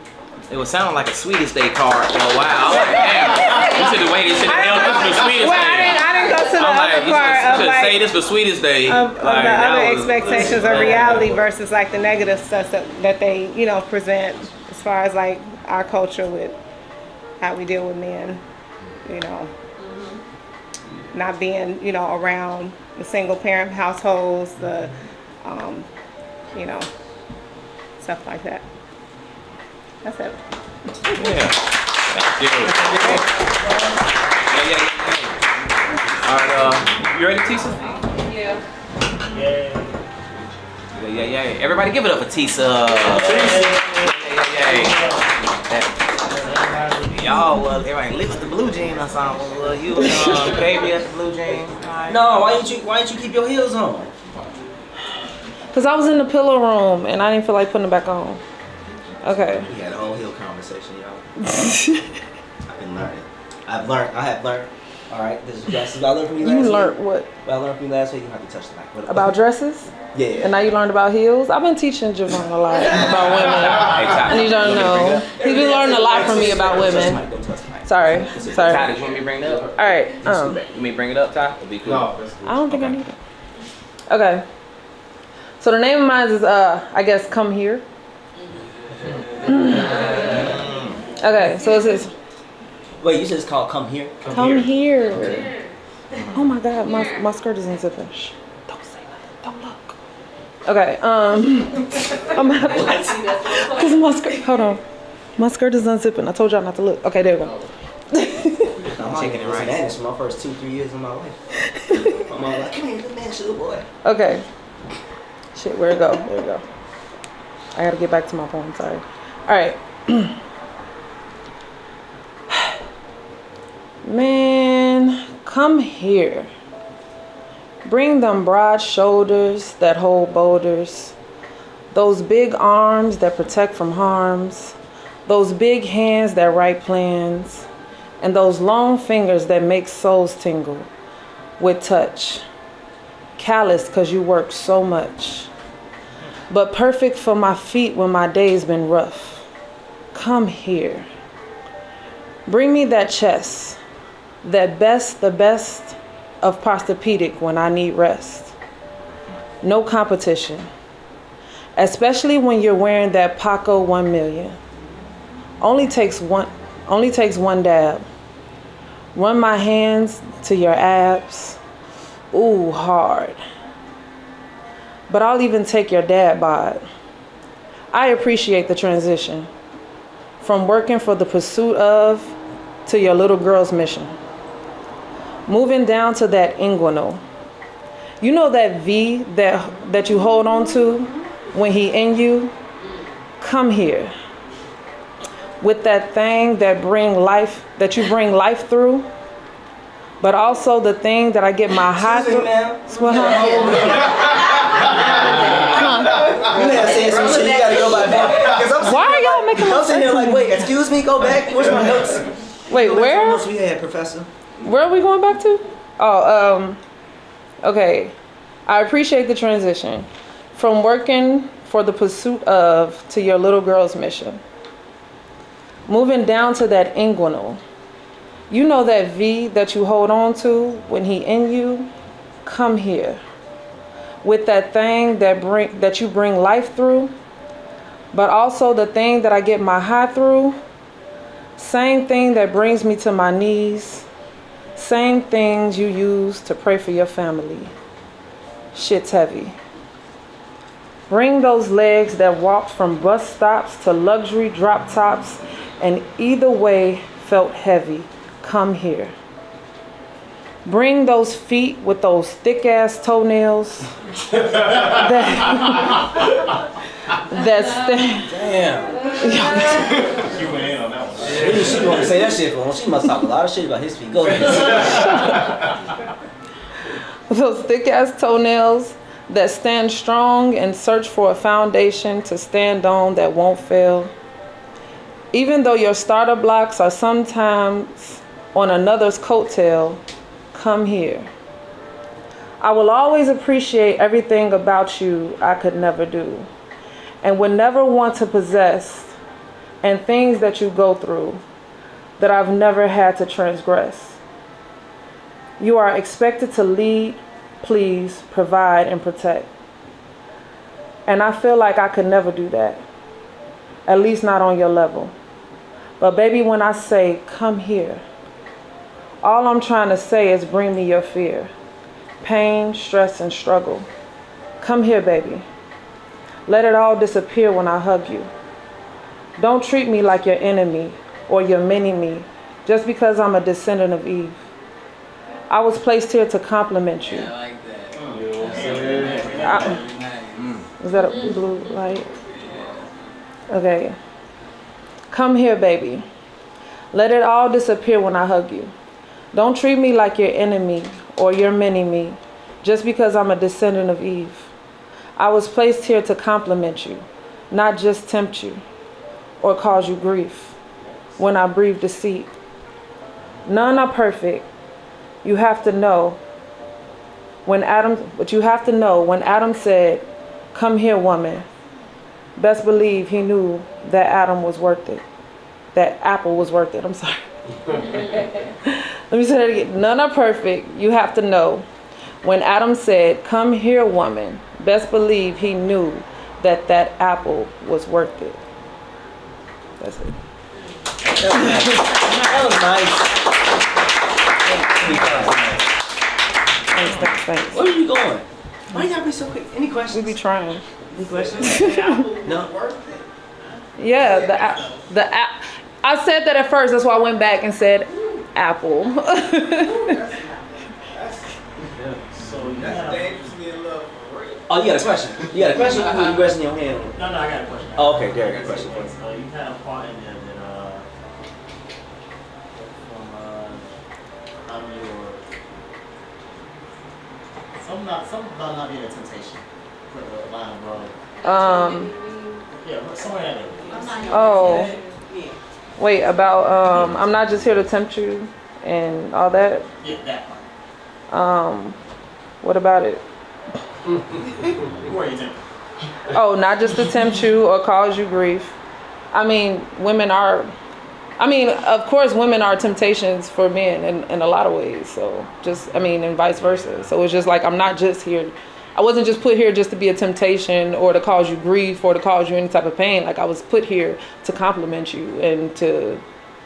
It was sounding like a Sweetest Day card for a while. I was like, damn, you should have waited. You should have held this for Sweetest Day. I didn't go to the other part you of should like, say this for Sweetest Day. of the other expectations of reality versus like the negative stuff that they, you know, present as far as like our culture with how we deal with men, you know, not being, you know, around the single parent households, the, you know, stuff like that. That's it. Yeah. Thank you. All right, you ready, Tisa? Yeah. Everybody give it up for Tisa. Y'all, everybody live with the blue jean ensemble. You, baby, at the blue jean. No, why didn't you keep your heels on? Cause I was in the pillow room and I didn't feel like putting it back on. Okay. We had a whole heel conversation, y'all. I've been learning. I have learned. All right, this is dresses. I learned from you last week. You learned what? Well, I learned from you last week. You have to touch the mic. About dresses? Yeah. And now you learned about heels? I've been teaching Javon a lot about women. And you don't know. He's been learning a lot from me about women. Sorry. Ty, did you want me to bring it up? All right. You want me to bring it up, Ty? It'll be cool. No, that's cool. I don't think I need it. Okay. So the name of mine is, I guess, Come Here. Okay, so it says. Wait, you said it's called Come Here? Come here. Okay. Oh my God, my skirt is unzipping. Shh. Don't say nothing. Don't look. Okay, I'm happy. Because my skirt, hold on. My skirt is unzipping. I told y'all not to look. Okay, there we go. I'm checking it right. This is my first 2-3 years of my life. I'm all like, come here, little man, sugar boy. Okay. Shit, where'd it go? There we go. I gotta get back to my poem, sorry. Alright. Man, come here. Bring them broad shoulders that hold boulders. Those big arms that protect from harms. Those big hands that write plans. And those long fingers that make souls tingle with touch. Callous cause you work so much. But perfect for my feet when my day's been rough. Come here. Bring me that chest. That best, the best of Posturepedic when I need rest. No competition. Especially when you're wearing that Paco 1 million. Only takes one dab. Run my hands to your abs. Ooh, hard. But I'll even take your dad bod. I appreciate the transition. From working for the pursuit of to your little girl's mission. Moving down to that inguinal. You know that V that you hold on to when he in you? Come here. With that thing that you bring life through, but also the thing that I get my high through. You had said some shit, you gotta go back. Why are y'all making me I'm sitting here like, wait, excuse me, go back. Where's my notes? Wait, where? What notes we had, Professor? Where are we going back to? Oh, okay. I appreciate the transition. From working for the pursuit of to your little girl's mission. Moving down to that inguinal. You know that V that you hold on to when he in you? Come here. With that thing that you bring life through, but also the thing that I get my high through. Same thing that brings me to my knees. Same things you use to pray for your family. Shit's heavy. Bring those legs that walked from bus stops to luxury drop tops and either way felt heavy. Come here. Bring those feet with those thick ass toenails. Damn. You went in on that one. She gonna say that shit for him. She must talk a lot of shit about his feet. Go ahead. Those thick ass toenails that stand strong and search for a foundation to stand on that won't fail. Even though your starter blocks are sometimes on another's coattail, come here. I will always appreciate everything about you I could never do and would never want to possess, and things that you go through that I've never had to transgress. You are expected to lead, please, provide, and protect. And I feel like I could never do that, at least not on your level. But baby, when I say, come here, all I'm trying to say is bring me your fear, pain, stress, and struggle. Come here, baby. Let it all disappear when I hug you. Don't treat me like your enemy or your mini-me just because I'm a descendant of Eve. I was placed here to compliment you. I like that. Is that a blue light? Okay. Come here, baby. Let it all disappear when I hug you. Don't treat me like your enemy or your mini-me just because I'm a descendant of Eve. I was placed here to compliment you, not just tempt you or cause you grief when I breathe deceit. None are perfect. You have to know when Adam said, come here, woman, best believe he knew that Adam was worth it. That apple was worth it. I'm sorry. Let me say that again. None are perfect. You have to know when Adam said, come here, woman, best believe he knew that that apple was worth it. That's it. That was nice. Thanks. Where are you going? Why y'all be so quick? Any questions? We be trying. Any questions? No. Yeah, the app. I said that at first. That's why I went back and said apple. So you have... dangerously in love for real. Oh, you got a question? You got a question? You resting your hand? No, I got a question. Oh, okay, Derek, got a question for you. You had a part in there that from something about not being a temptation for the line of road. Yeah, somewhere in there. Oh. Wait, about I'm not just here to tempt you and all that. Yeah, that part. What about it? Where are you tempted? Oh, not just to tempt you or cause you grief. I mean, of course, women are temptations for men in a lot of ways. So and vice versa. So it's just like, I'm not just here. I wasn't just put here just to be a temptation or to cause you grief or to cause you any type of pain. Like, I was put here to compliment you and to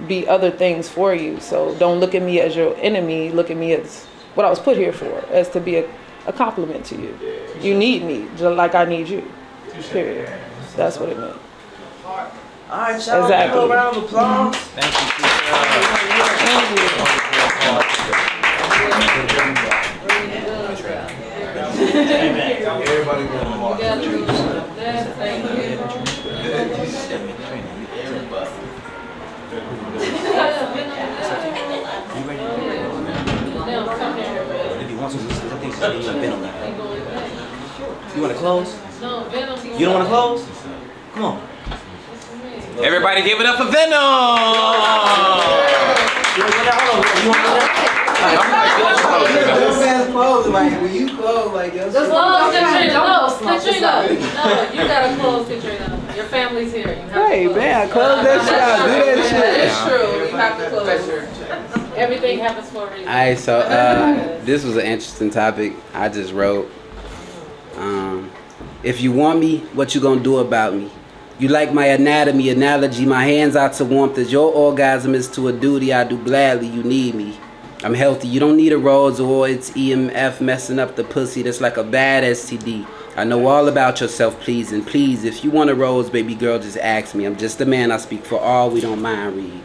be other things for you. So don't look at me as your enemy. Look at me as what I was put here for, as to be a compliment to you. You need me just like I need you. Period. That's what it meant. All right, y'all. Exactly. A round of applause. Thank you. Thank you. Everybody going to watch. If you want to, I think she's leaving Venom now. You want to close? No, Venom. You don't want to close? Come on. Everybody give it up for Venom! You want that? Hold on. You want that? Like when you close, like your Just close, Katrina. No, Katrina. No, you gotta close, Katrina. Your family's here. You have Hey to close. man, close that shit out. Do that shit. That is true. You have to close. Everything happens for a reason. Alright, so this was an interesting topic. I just wrote, if you want me, what you gonna do about me? You like my anatomy, analogy, my hands out to warmth as your orgasm is to a duty I do gladly, you need me. I'm healthy, you don't need a Rolls or it's EMF messing up the pussy that's like a bad STD. I know all about your self-pleasing. Please, if you want a rose, baby girl, just ask me. I'm just a man, I speak for all, we don't mind read.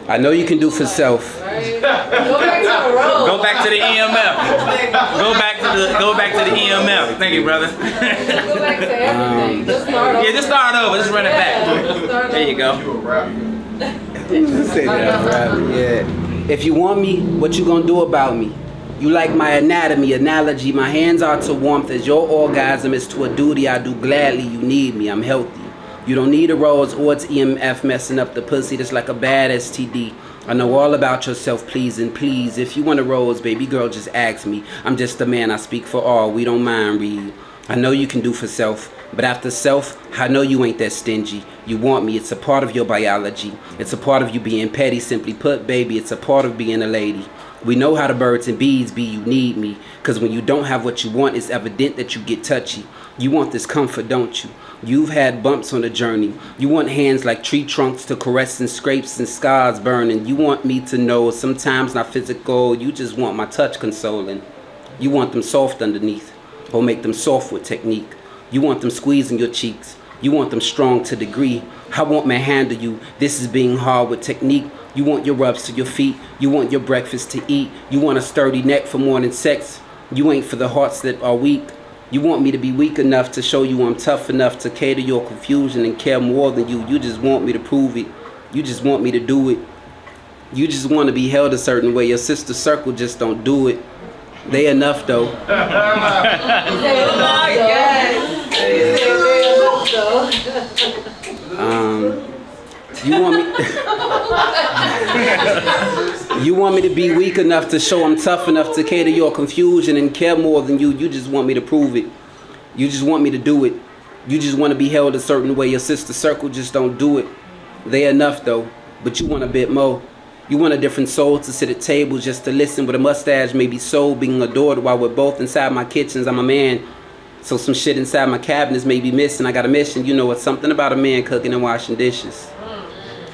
I know you can do for self. Go back to the road. Go back to the EMF. Go back to the EMF. Thank you, brother. Go back to everything. Just start over. Yeah, just start over. Just run it back. There you go. Say that, right? Yeah. If you want me, what you gonna do about me? You like my anatomy, analogy, my hands are to warmth as your orgasm is to a duty I do gladly, you need me, I'm healthy. You don't need a rose or it's EMF messing up the pussy that's like a bad STD. I know all about your self-pleasing. Please, if you want a rose, baby girl, just ask me. I'm just a man, I speak for all, we don't mind read. I know you can do for self, but after self, I know you ain't that stingy. You want me, it's a part of your biology. It's a part of you being petty, simply put, baby, it's a part of being a lady. We know how the birds and bees be, you need me. Cause when you don't have what you want, it's evident that you get touchy. You want this comfort, don't you? You've had bumps on the journey. You want hands like tree trunks to caress and scrapes and scars burning. You want me to know sometimes not physical, you just want my touch consoling. You want them soft underneath, or make them soft with technique. You want them squeezing your cheeks. You want them strong to degree. I want me handle you. This is being hard with technique. You want your rubs to your feet. You want your breakfast to eat. You want a sturdy neck for morning sex. You ain't for the hearts that are weak. You want me to be weak enough to show you I'm tough enough to cater your confusion and care more than you. You just want me to prove it. You just want me to do it. You just want to be held a certain way. Your sister circle just don't do it. They enough though. You want me You want me to be weak enough to show I'm tough enough to cater your confusion and care more than you. You just want me to prove it. You just want me to do it. You just want to be held a certain way. Your sister circle just don't do it. They enough though, but you want a bit more. You want a different soul to sit at tables just to listen with a mustache, maybe soul being adored while we're both inside my kitchens. I'm a man, so some shit inside my cabinets may be missing. I got a mission, you know, it's something about a man cooking and washing dishes.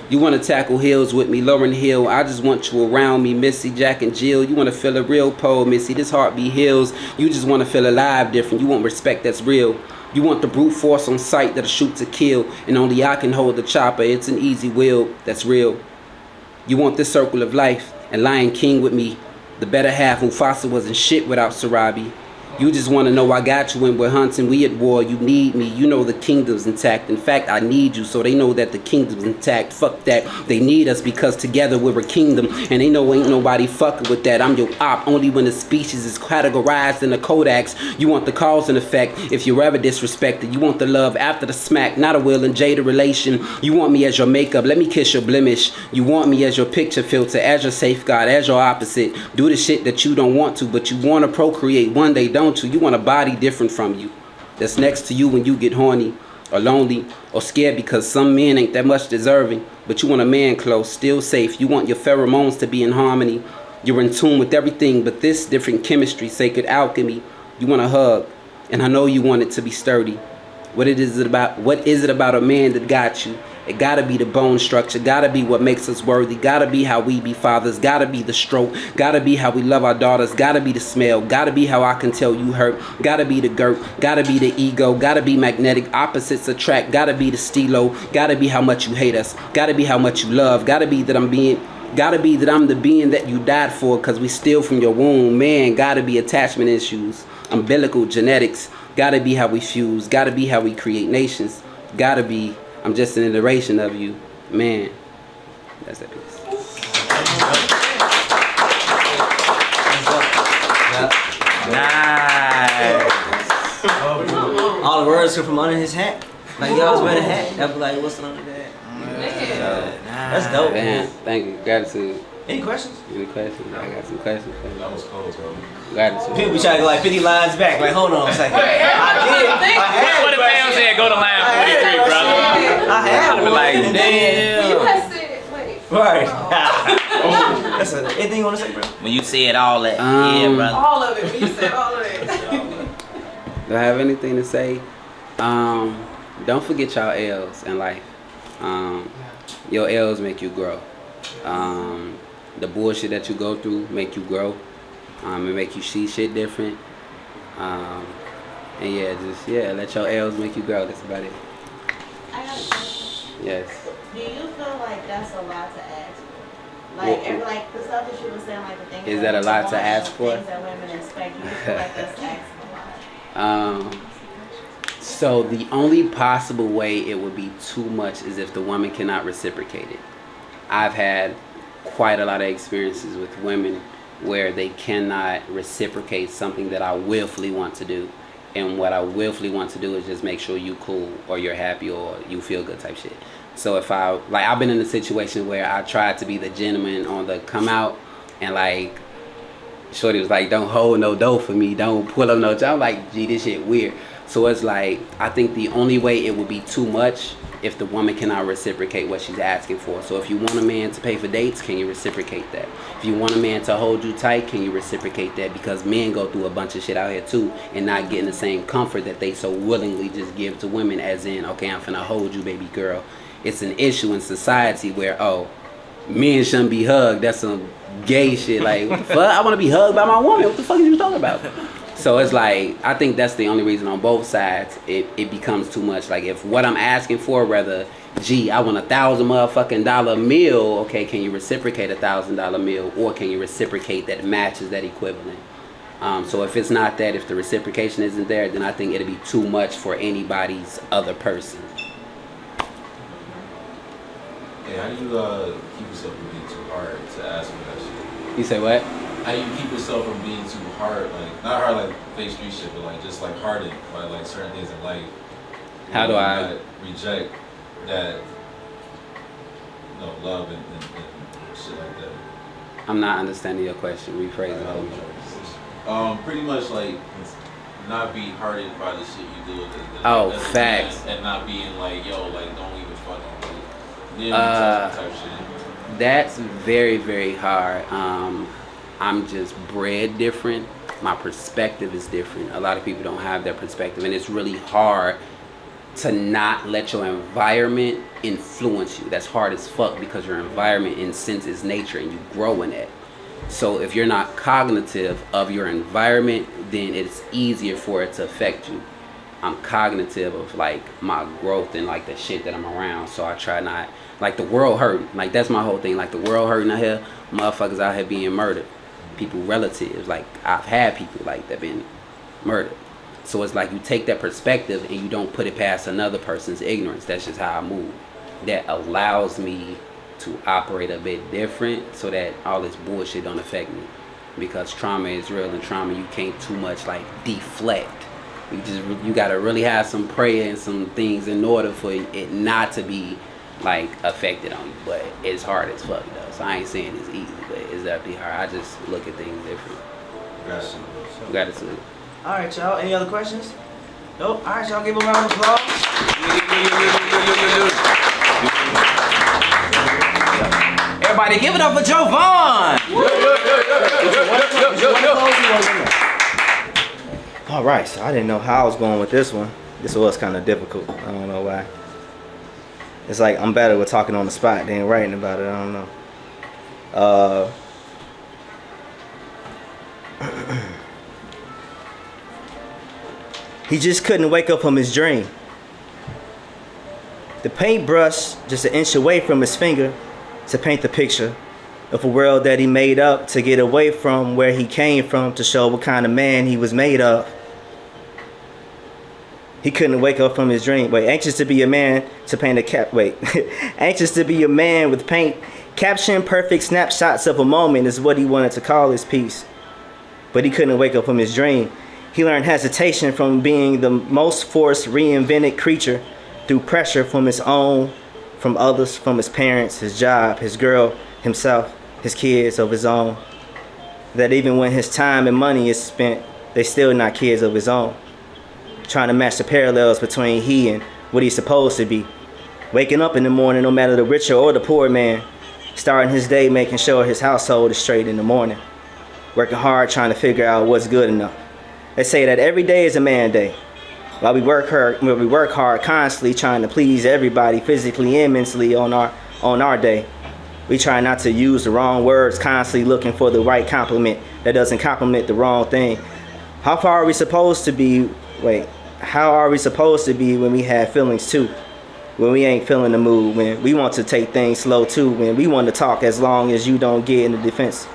You want to tackle hills with me, Lauren Hill. I just want you around me, Missy, Jack, and Jill. You want to feel a real pole, Missy. This heartbeat heals. You just want to feel alive different. You want respect that's real. You want the brute force on sight that'll shoot to kill. And only I can hold the chopper. It's an easy will that's real. You want this circle of life and Lion King with me. The better half, Mufasa wasn't shit without Sarabi. You just want to know I got you when we're hunting, we at war, you need me, you know the kingdom's intact. In fact, I need you so they know that the kingdom's intact. Fuck that, they need us because together we're a kingdom. And they know ain't nobody fucking with that. I'm your op, only when the species is categorized in the codex. You want the cause and effect if you're ever disrespected. You want the love after the smack, not a Will and Jada relation. You want me as your makeup, let me kiss your blemish. You want me as your picture filter, as your safeguard, as your opposite. Do the shit that you don't want to, but you want to procreate one day, don't you want a body different from you, that's next to you when you get horny or lonely or scared because some men ain't that much deserving, but you want a man close, still safe. You want your pheromones to be in harmony. You're in tune with everything but this different chemistry, sacred alchemy. You want a hug, and I know you want it to be sturdy. What is it about a man that got you? It gotta be the bone structure, gotta be what makes us worthy, gotta be how we be fathers, gotta be the stroke, gotta be how we love our daughters, gotta be the smell, gotta be how I can tell you hurt, gotta be the girt, gotta be the ego, gotta be magnetic, opposites attract, gotta be the stilo, gotta be how much you hate us, gotta be how much you love, gotta be that I'm the being that you died for, cause we steal from your womb, man, gotta be attachment issues, umbilical genetics, gotta be how we fuse, gotta be how we create nations, gotta be I'm just an iteration of you, man. That's that piece. Nice. All the words come from under his hat. Like y'all was wearing a hat. That be like, what's under that? That's dope. Man, thank you. Gratitude. Any questions? Any questions? I got some questions for you. That was cold, bro. Gratitude. People be trying to go like 50 lines back. Like, hold on a second. What the fam said, go to line 43, brother. I had I'd be like, damn. You had said, wait. Right. That's anything you want to say, bro? When you said all that, yeah, brother. All of it. When you said all of it. Do I have anything to say? Don't forget y'all L's in life. Your L's make you grow. The bullshit that you go through make you grow. It make you see shit different. And let your L's make you grow. That's about it. I got a question. Yes. Do you feel like that's a lot to ask for? Like the stuff that you were saying, like the things. Is that a lot to ask for? Things that women expect. You feel like that's asking a lot. So the only possible way it would be too much is if the woman cannot reciprocate it. I've had quite a lot of experiences with women where they cannot reciprocate something that I willfully want to do. And what I willfully want to do is just make sure you cool or you're happy or you feel good type shit. So if I've been in a situation where I tried to be the gentleman on the come out and like, shorty was like, don't hold no dough for me, don't pull up no job. I'm like, gee, this shit weird. So it's like, I think the only way it would be too much if the woman cannot reciprocate what she's asking for. So if you want a man to pay for dates, can you reciprocate that? If you want a man to hold you tight, can you reciprocate that? Because men go through a bunch of shit out here too and not getting the same comfort that they so willingly just give to women, as in, okay, I'm finna hold you, baby girl. It's an issue in society where, men shouldn't be hugged. That's some gay shit. Like, what the fuck? I want to be hugged by my woman. What the fuck are you talking about? So it's like, I think that's the only reason on both sides it becomes too much. Like, if what I'm asking for, rather, gee, I want $1,000 motherfucking meal. Okay, can you reciprocate $1,000 meal, or can you reciprocate that matches that equivalent? So if it's not that, if the reciprocation isn't there, then I think it'll be too much for anybody's other person. Hey, how do you keep yourself from being too hard to ask for that shit? You say what? How do you keep yourself from being too hard, like not hard like fake street shit, but like just like hardened by like certain things in life? How do I reject that, love and shit like that? I'm not understanding your question. Rephrase it. Pretty much like not be hardened by the shit you do. Facts. And not being like, don't even fucking type shit. That's very, very hard. I'm just bred different. My perspective is different. A lot of people don't have that perspective, and it's really hard to not let your environment influence you. That's hard as fuck because your environment in sense is nature and you grow in it. So if you're not cognitive of your environment, then it's easier for it to affect you. I'm cognitive of like my growth and like the shit that I'm around. So I try not, like the world hurting. Like that's my whole thing. Like the world hurting out here, motherfuckers out here being murdered. People, relatives, like I've had people like that been murdered. So it's like you take that perspective and you don't put it past another person's ignorance. That's just how I move. That allows me to operate a bit different so that all this bullshit don't affect me. Because trauma is real, and trauma you can't too much like deflect. You gotta really have some prayer and some things in order for it not to be like affected on you. But it's hard as fuck though. So I ain't saying it's easy, but it's definitely hard. I just look at things different. Gratitude. All right, y'all. Any other questions? Nope. All right, y'all. Give a round of applause. Everybody, give it up for Jovan. All right, so I didn't know how I was going with this one. This was kind of difficult. I don't know why. It's like I'm better with talking on the spot than writing about it. I don't know. He just couldn't wake up from his dream. The paintbrush just an inch away from his finger to paint the picture of a world that he made up to get away from where he came from, to show what kind of man he was made of. He couldn't wake up from his dream. Anxious to be a man to paint anxious to be a man with paint. Capturing perfect snapshots of a moment is what he wanted to call his piece. But he couldn't wake up from his dream. He learned hesitation from being the most forced, reinvented creature through pressure from his own, from others, from his parents, his job, his girl, himself, his kids of his own. That even when his time and money is spent, they still not kids of his own. Trying to match the parallels between he and what he's supposed to be. Waking up in the morning, no matter the richer or the poor man. Starting his day, making sure his household is straight in the morning. Working hard, trying to figure out what's good enough. They say that every day is a man day. While we work hard constantly trying to please everybody physically and mentally on our day. We try not to use the wrong words, constantly looking for the right compliment that doesn't compliment the wrong thing. How are we supposed to be when we have feelings too? When we ain't feeling the mood, when we want to take things slow too, when we want to talk as long as you don't get in the defense.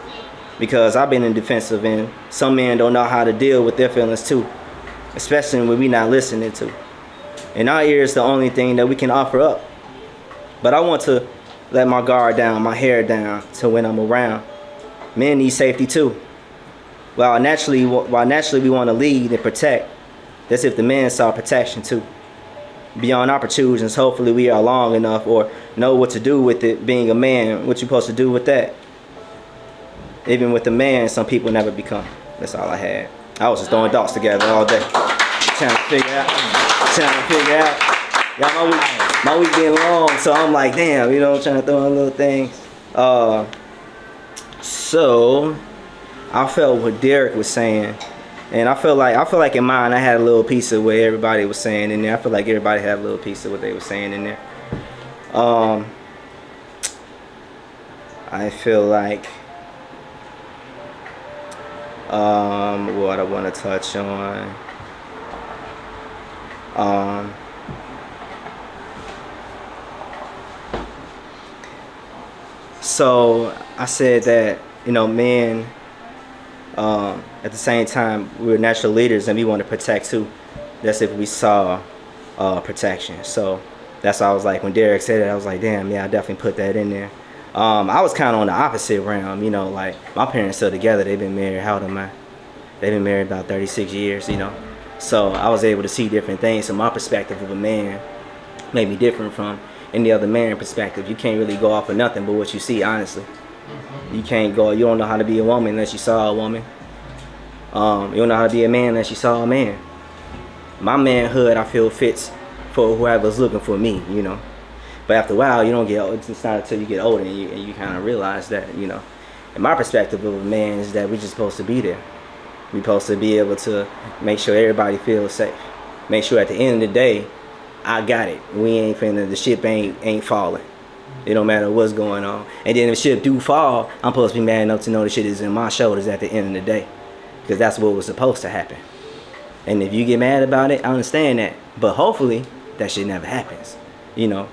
Because I've been in defensive and some men don't know how to deal with their feelings too. Especially when we not listening to. And our ear is the only thing that we can offer up. But I want to let my guard down, my hair down to when I'm around. Men need safety too. While naturally we want to lead and protect, that's if the men saw protection too. Beyond our protrusions, hopefully we are long enough or know what to do with it being a man, what you supposed to do with that. Even with a man, some people never become. That's all I had. I was just throwing thoughts together all day. Trying to figure out. Y'all, my week being long, so I'm like, damn, trying to throw in little things. So I felt what Derek was saying. And I feel like in mine I had a little piece of what everybody was saying in there. I feel like everybody had a little piece of what they were saying in there. I feel like what I want to touch on. So I said that men at the same time we're natural leaders and we want to protect too. That's if we saw protection. So that's why I was like, when Derek said it, I was like, damn, yeah, I definitely put that in there. I was kind of on the opposite realm, like my parents still together. They've been married, how old am I? They've been married about 36 years, So I was able to see different things. So my perspective of a man may be different from any other man perspective. You can't really go off of nothing but what you see, honestly. You don't know how to be a woman unless you saw a woman. You don't know how to be a man unless you saw a man. My manhood, I feel, fits for whoever's looking for me, But after a while, you don't get old. It's not until you get older and you kind of realize that, And my perspective of a man is that we're just supposed to be there. We're supposed to be able to make sure everybody feels safe. Make sure at the end of the day, I got it. We ain't finna, the ship ain't falling. It don't matter what's going on. And then if ship do fall, I'm supposed to be mad enough to know the shit is in my shoulders at the end of the day. Because that's what was supposed to happen. And if you get mad about it, I understand that. But hopefully, that shit never happens. You know?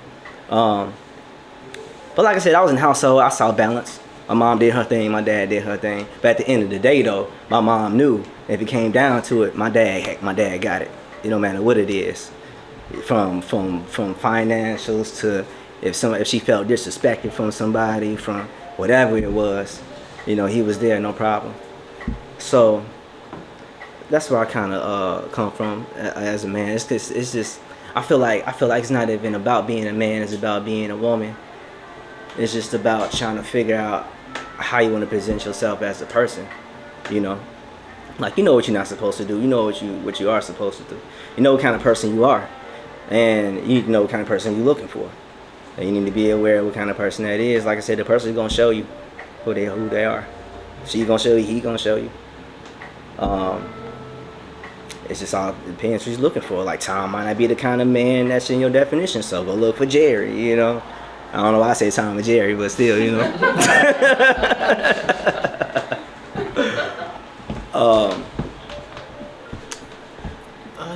But like I said, I was in the household. I saw balance. My mom did her thing. My dad did her thing. But at the end of the day, though, my mom knew if it came down to it, my dad got it. It don't matter what it is. From financials to if she felt disrespected from somebody, from whatever it was, you know, he was there, no problem. So that's where I kind of come from as a man. It's just I feel like it's not even about being a man. It's about being a woman. It's just about trying to figure out how you want to present yourself as a person. You know, like you know what you're not supposed to do. You know what you are supposed to do. You know what kind of person you are, and you know what kind of person you're looking for. And you need to be aware of what kind of person that is. Like I said, the person is gonna show you who they are. She gonna show you. He gonna show you. It's just all depends what you're looking for. Like Tom might not be the kind of man that's in your definition, so go look for Jerry. You know, I don't know why I say Tom and Jerry, but still, you know.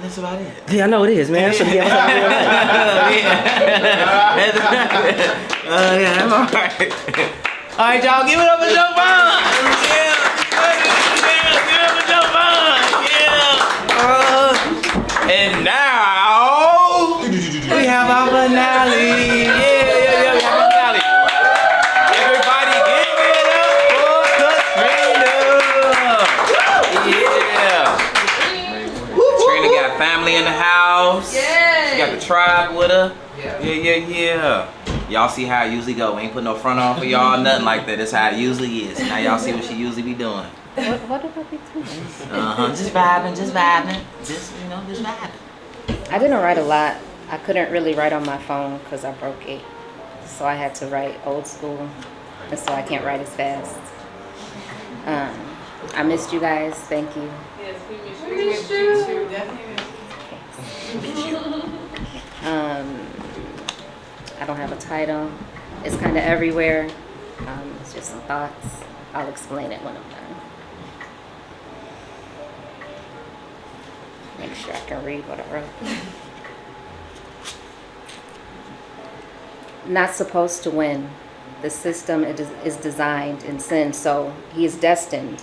That's about it. Yeah, I know it is, man. Yeah, I'm all right. All right, y'all, give it up for Joe Bond. Yeah, give it up for Joe Bond. Yeah. And now we have our finale. Yeah, we have our finale. Everybody, give it up for Katrina. Yeah. Katrina got family in the house. Yeah. She got the tribe with her. Yeah. Y'all see how it usually go. We ain't put no front on for y'all, nothing like that. That's how it usually is. Now y'all see what she usually be doing. What about the twins? Just vibing. Just vibing. I didn't write a lot. I couldn't really write on my phone because I broke it. So I had to write old school. And so I can't write as fast. I missed you guys. Thank you. Yes, we missed you. Definitely miss you. I don't have a title. It's kind of everywhere. It's just some thoughts. I'll explain it when I'm done. Make sure I can read what I wrote. Not supposed to win. The system is designed in sin, so he is destined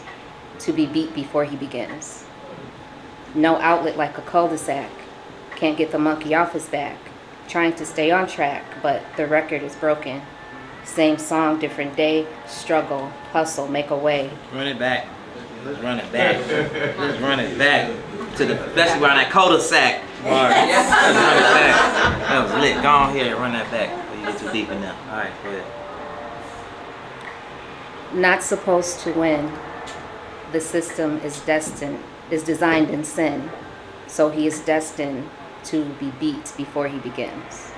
to be beat before he begins. No outlet like a cul-de-sac. Can't get the monkey off his back. Trying to stay on track, but the record is broken. Same song, different day. Struggle, hustle, make a way. Run it back. Let's run it back. Let's run it back. To the, especially around that cul-de-sac. Let's run it back. That was lit. Go on here and run that back before you get too deep in there. All right, go ahead. Not supposed to win. The system is designed in sin, so he is destined to be beat before he begins.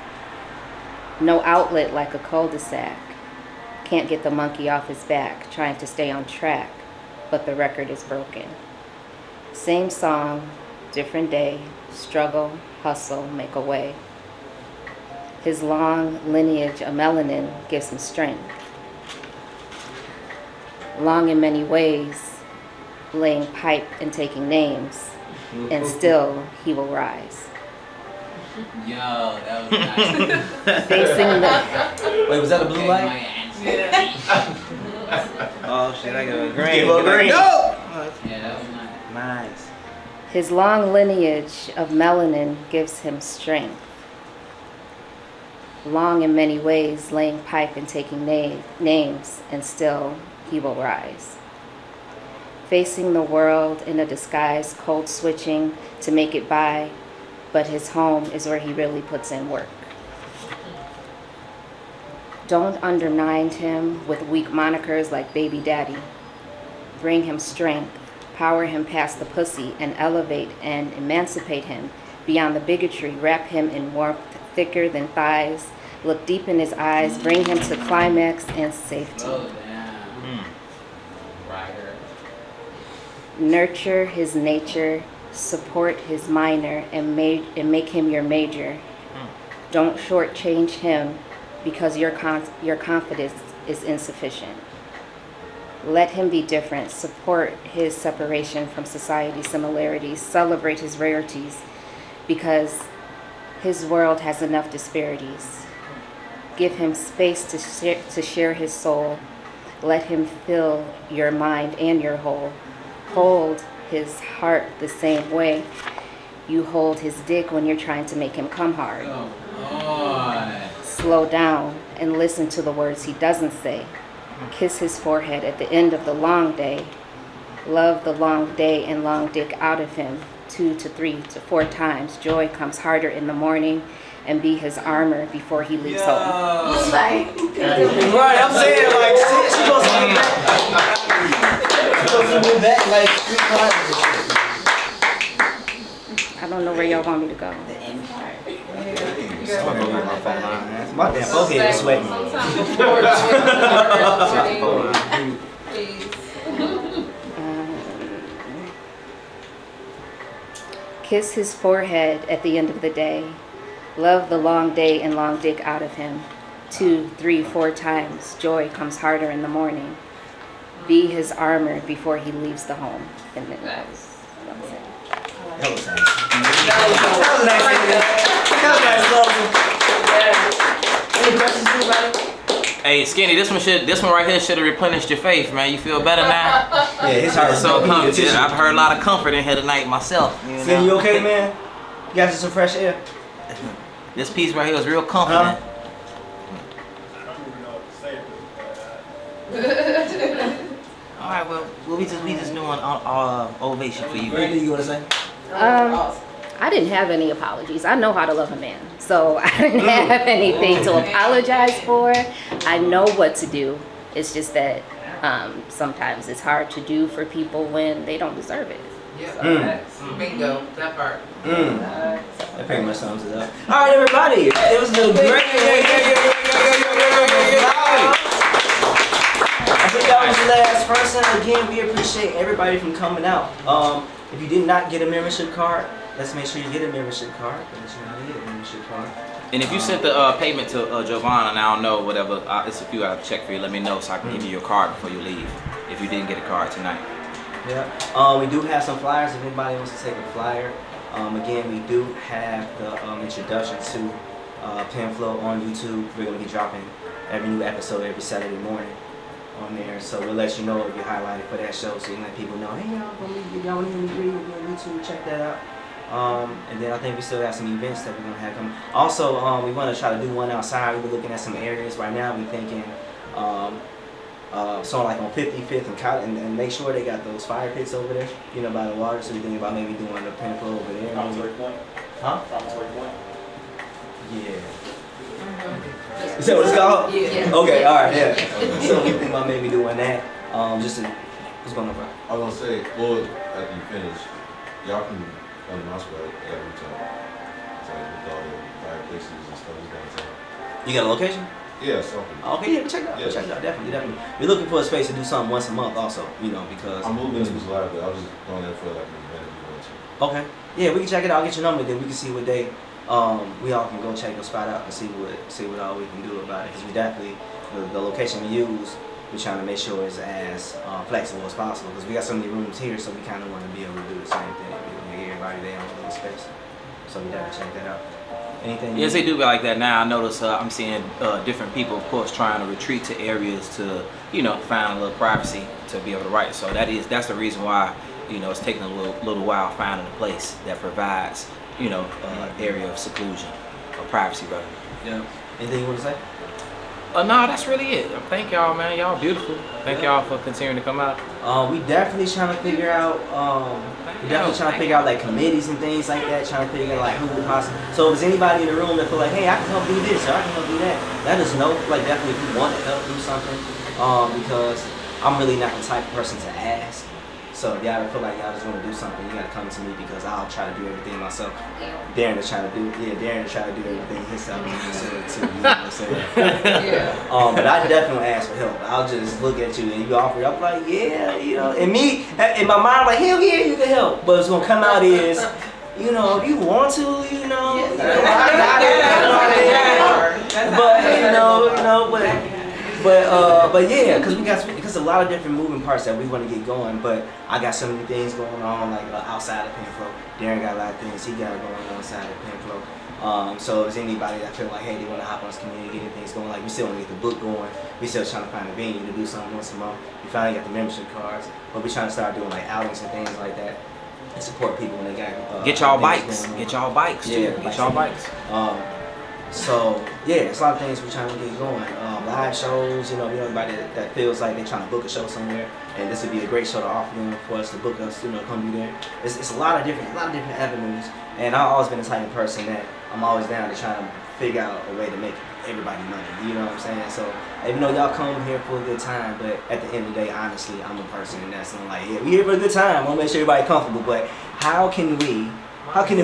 No outlet like a cul-de-sac. Can't get the monkey off his back, trying to stay on track, but the record is broken. Same song, different day. Struggle, hustle, make a way. His long lineage of melanin gives him strength. Long in many ways, laying pipe and taking names, and still he will rise. Yo, that was nice. Facing the... Wait, was that a blue light? Oh shit, I got a green. Give her green. No! Yeah, that was nice. Nice. His long lineage of melanin gives him strength. Long in many ways, laying pipe and taking names, and still he will rise. Facing the world in a disguise, code switching to make it by, but his home is where he really puts in work. Don't undermine him with weak monikers like baby daddy. Bring him strength, power him past the pussy, and elevate and emancipate him beyond the bigotry. Wrap him in warmth thicker than thighs. Look deep in his eyes, bring him to climax and safety. Slow down. Rider. Nurture his nature, support his minor, and make him your major. Don't shortchange him because your confidence is insufficient. Let him be different. Support his separation from society's similarities. Celebrate his rarities because his world has enough disparities. Give him space to share his soul. Let him fill your mind and your whole. Hold his heart the same way you hold his dick when you're trying to make him come hard. Slow down and listen to the words he doesn't say. Kiss his forehead at the end of the long day. Love the long day and long dick out of him 2 to 3 to 4 times. Joy comes harder in the morning and be his armor before he leaves home. Right, I'm saying like shit, she supposed to be back. She supposed to be back like 3 times. I don't know where y'all want me to go. The end part. My damn forehead is sweating. Kiss his forehead at the end of the day. Love the long day and long dick out of him 2, 3, 4 times. Joy comes harder in the morning. Be his armor before he leaves the home. And then that was it. That was nice. Any questions, anybody? Hey, Skinny, this one right here should have replenished your faith, man. You feel better now? Yeah, his heart is so comfy. I've heard a lot of comfort in here tonight myself. Skinny, you okay, man? You got you some fresh air? This piece right here is real comforting. All right, well, we just doing ovation for you. Anything you want to say? I didn't have any apologies. I know how to love a man. So I didn't have anything to apologize for. I know what to do. It's just that sometimes it's hard to do for people when they don't deserve it. Yeah, bingo, that part. That pretty much sums it up. All right, everybody. It was a great. I think that was the last person. Again, we appreciate everybody from coming out. If you did not get a membership card, let's make sure you get a membership card. Let's make sure you get a membership card. And if you sent the payment to Giovanna, and I don't know, whatever, it's a few I have to check for you. Let me know so I can give you your card before you leave. If you didn't get a card tonight. Yeah. We do have some flyers if anybody wants to take a flyer. Again, we do have the introduction to Penflow on YouTube. We're going to be dropping every new episode every Saturday morning on there. So we'll let you know if you're highlighted for that show so you can let people know, hey, y'all want to agree with me on YouTube, check that out. And then I think we still have some events that we're going to have coming. Also, we want to try to do one outside. We're looking at some areas right now. We're thinking so like on 55th and Cotton, and make sure they got those fire pits over there, you know, by the water. So we think about maybe doing the Penflow over there. Point? Huh? Point? Yeah. Is that what it's called? Yeah. Okay, alright, yeah. So we think about maybe doing that. Just to, what's going on, bro? I was gonna say, well, after you finish, y'all can come to my spot every time. It's like with all the fireplaces and stuff downtown. You got a location? Yeah, something. Okay, yeah, check it out. Yeah. Check it out, definitely. We're looking for a space to do something once a month also, you know, because I'm moving into July, but I was just going there for like an event if you want to. Okay. Yeah, we can check it out. I'll get your number, then we can see what day we all can go check the spot out and see what all we can do about it. Because we definitely the location we use, we're trying to make sure it's as flexible as possible. Because we got so many rooms here, so we kind of want to be able to do the same thing. We get everybody there on a little space. So we definitely check that out. Anything? Yes, they do like that now. I notice I'm seeing different people, of course, trying to retreat to areas to, you know, find a little privacy to be able to write. So that's the reason why, you know, it's taking a little while finding a place that provides, you know, area of seclusion or privacy, rather. Yeah. Anything you want to say? No, that's really it. Thank y'all, man. Y'all beautiful. Thank y'all for continuing to come out. We definitely trying to figure out. Like committees and things like that. Trying to figure out like who would possibly. So if there's anybody in the room that feel like, hey, I can help do this or I can help do that, let us know. Like definitely if you want to help do something. Because I'm really not the type of person to ask. So if y'all feel like y'all just want to do something, you gotta come to me because I'll try to do everything myself. Darren is trying to do everything himself. Too, you know what I'm saying? But I definitely ask for help. I'll just look at you and you offer it. I'm like, yeah, you know. And me, in my mind, I'm like, hell yeah, you can help. But what's gonna come out is you know, if you want to, you know, I got it. But yeah, because a lot of different moving parts that we want to get going. But I got so many things going on, like outside of Penflow. Darren got a lot of things he got going on outside of Penflow. So if there's anybody that feel like, hey, they want to hop on this community, get things going, like we still want to get the book going, we still trying to find a venue to do something once a month. We finally got the membership cards, but we're trying to start doing like outings and things like that and support people when they got Get y'all bikes. Get y'all bikes too. Yeah, Get y'all bikes. So yeah, it's a lot of things we're trying to get going. Live shows, you know, anybody that feels like they're trying to book a show somewhere, and this would be a great show to offer them for us to book us, you know, come be there. It's a lot of different avenues, and I've always been the type of person that I'm always down to try to figure out a way to make everybody money. You know what I'm saying? So even though y'all come here for a good time, but at the end of the day, honestly, I'm a person that's like, yeah, we here for a good time. I want to make sure everybody comfortable, but how can the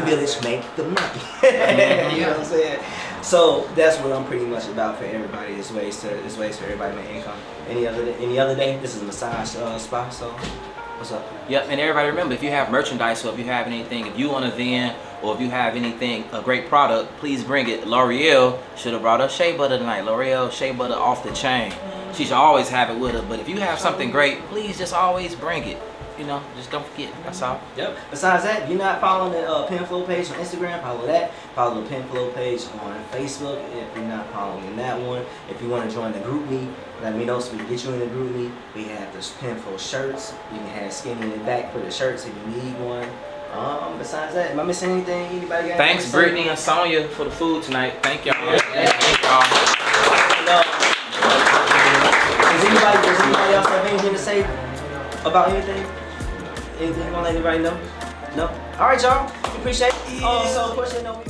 village make the money? You know what I'm saying? So that's what I'm pretty much about for everybody. Is ways for everybody to make income. Any other day, this is a massage spa. So what's up? Yep, and everybody remember, if you have merchandise or if you have anything, if you want a van or if you have anything, a great product, please bring it. L'Oreal should have brought us shea butter tonight. L'Oreal shea butter off the chain. She should always have it with her. But if you have something great, please just always bring it. You know, just don't forget. That's all. Yep. Besides that, if you're not following the Penflow page on Instagram, follow that. Follow the Penflow page on Facebook if you're not following that one. If you want to join the group meet, let me know so we can get you in the group meet. We have the Penflow shirts. You can have skinny in the back for the shirts if you need one. Besides that, am I missing anything? Anybody got Thanks, anything? Brittany and Sonia, for the food tonight. Thank y'all. Thank y'all. Does anybody else have anything to say about anything? Anything you want to let anybody know? No? All right, y'all. Appreciate it. So, of course, you know,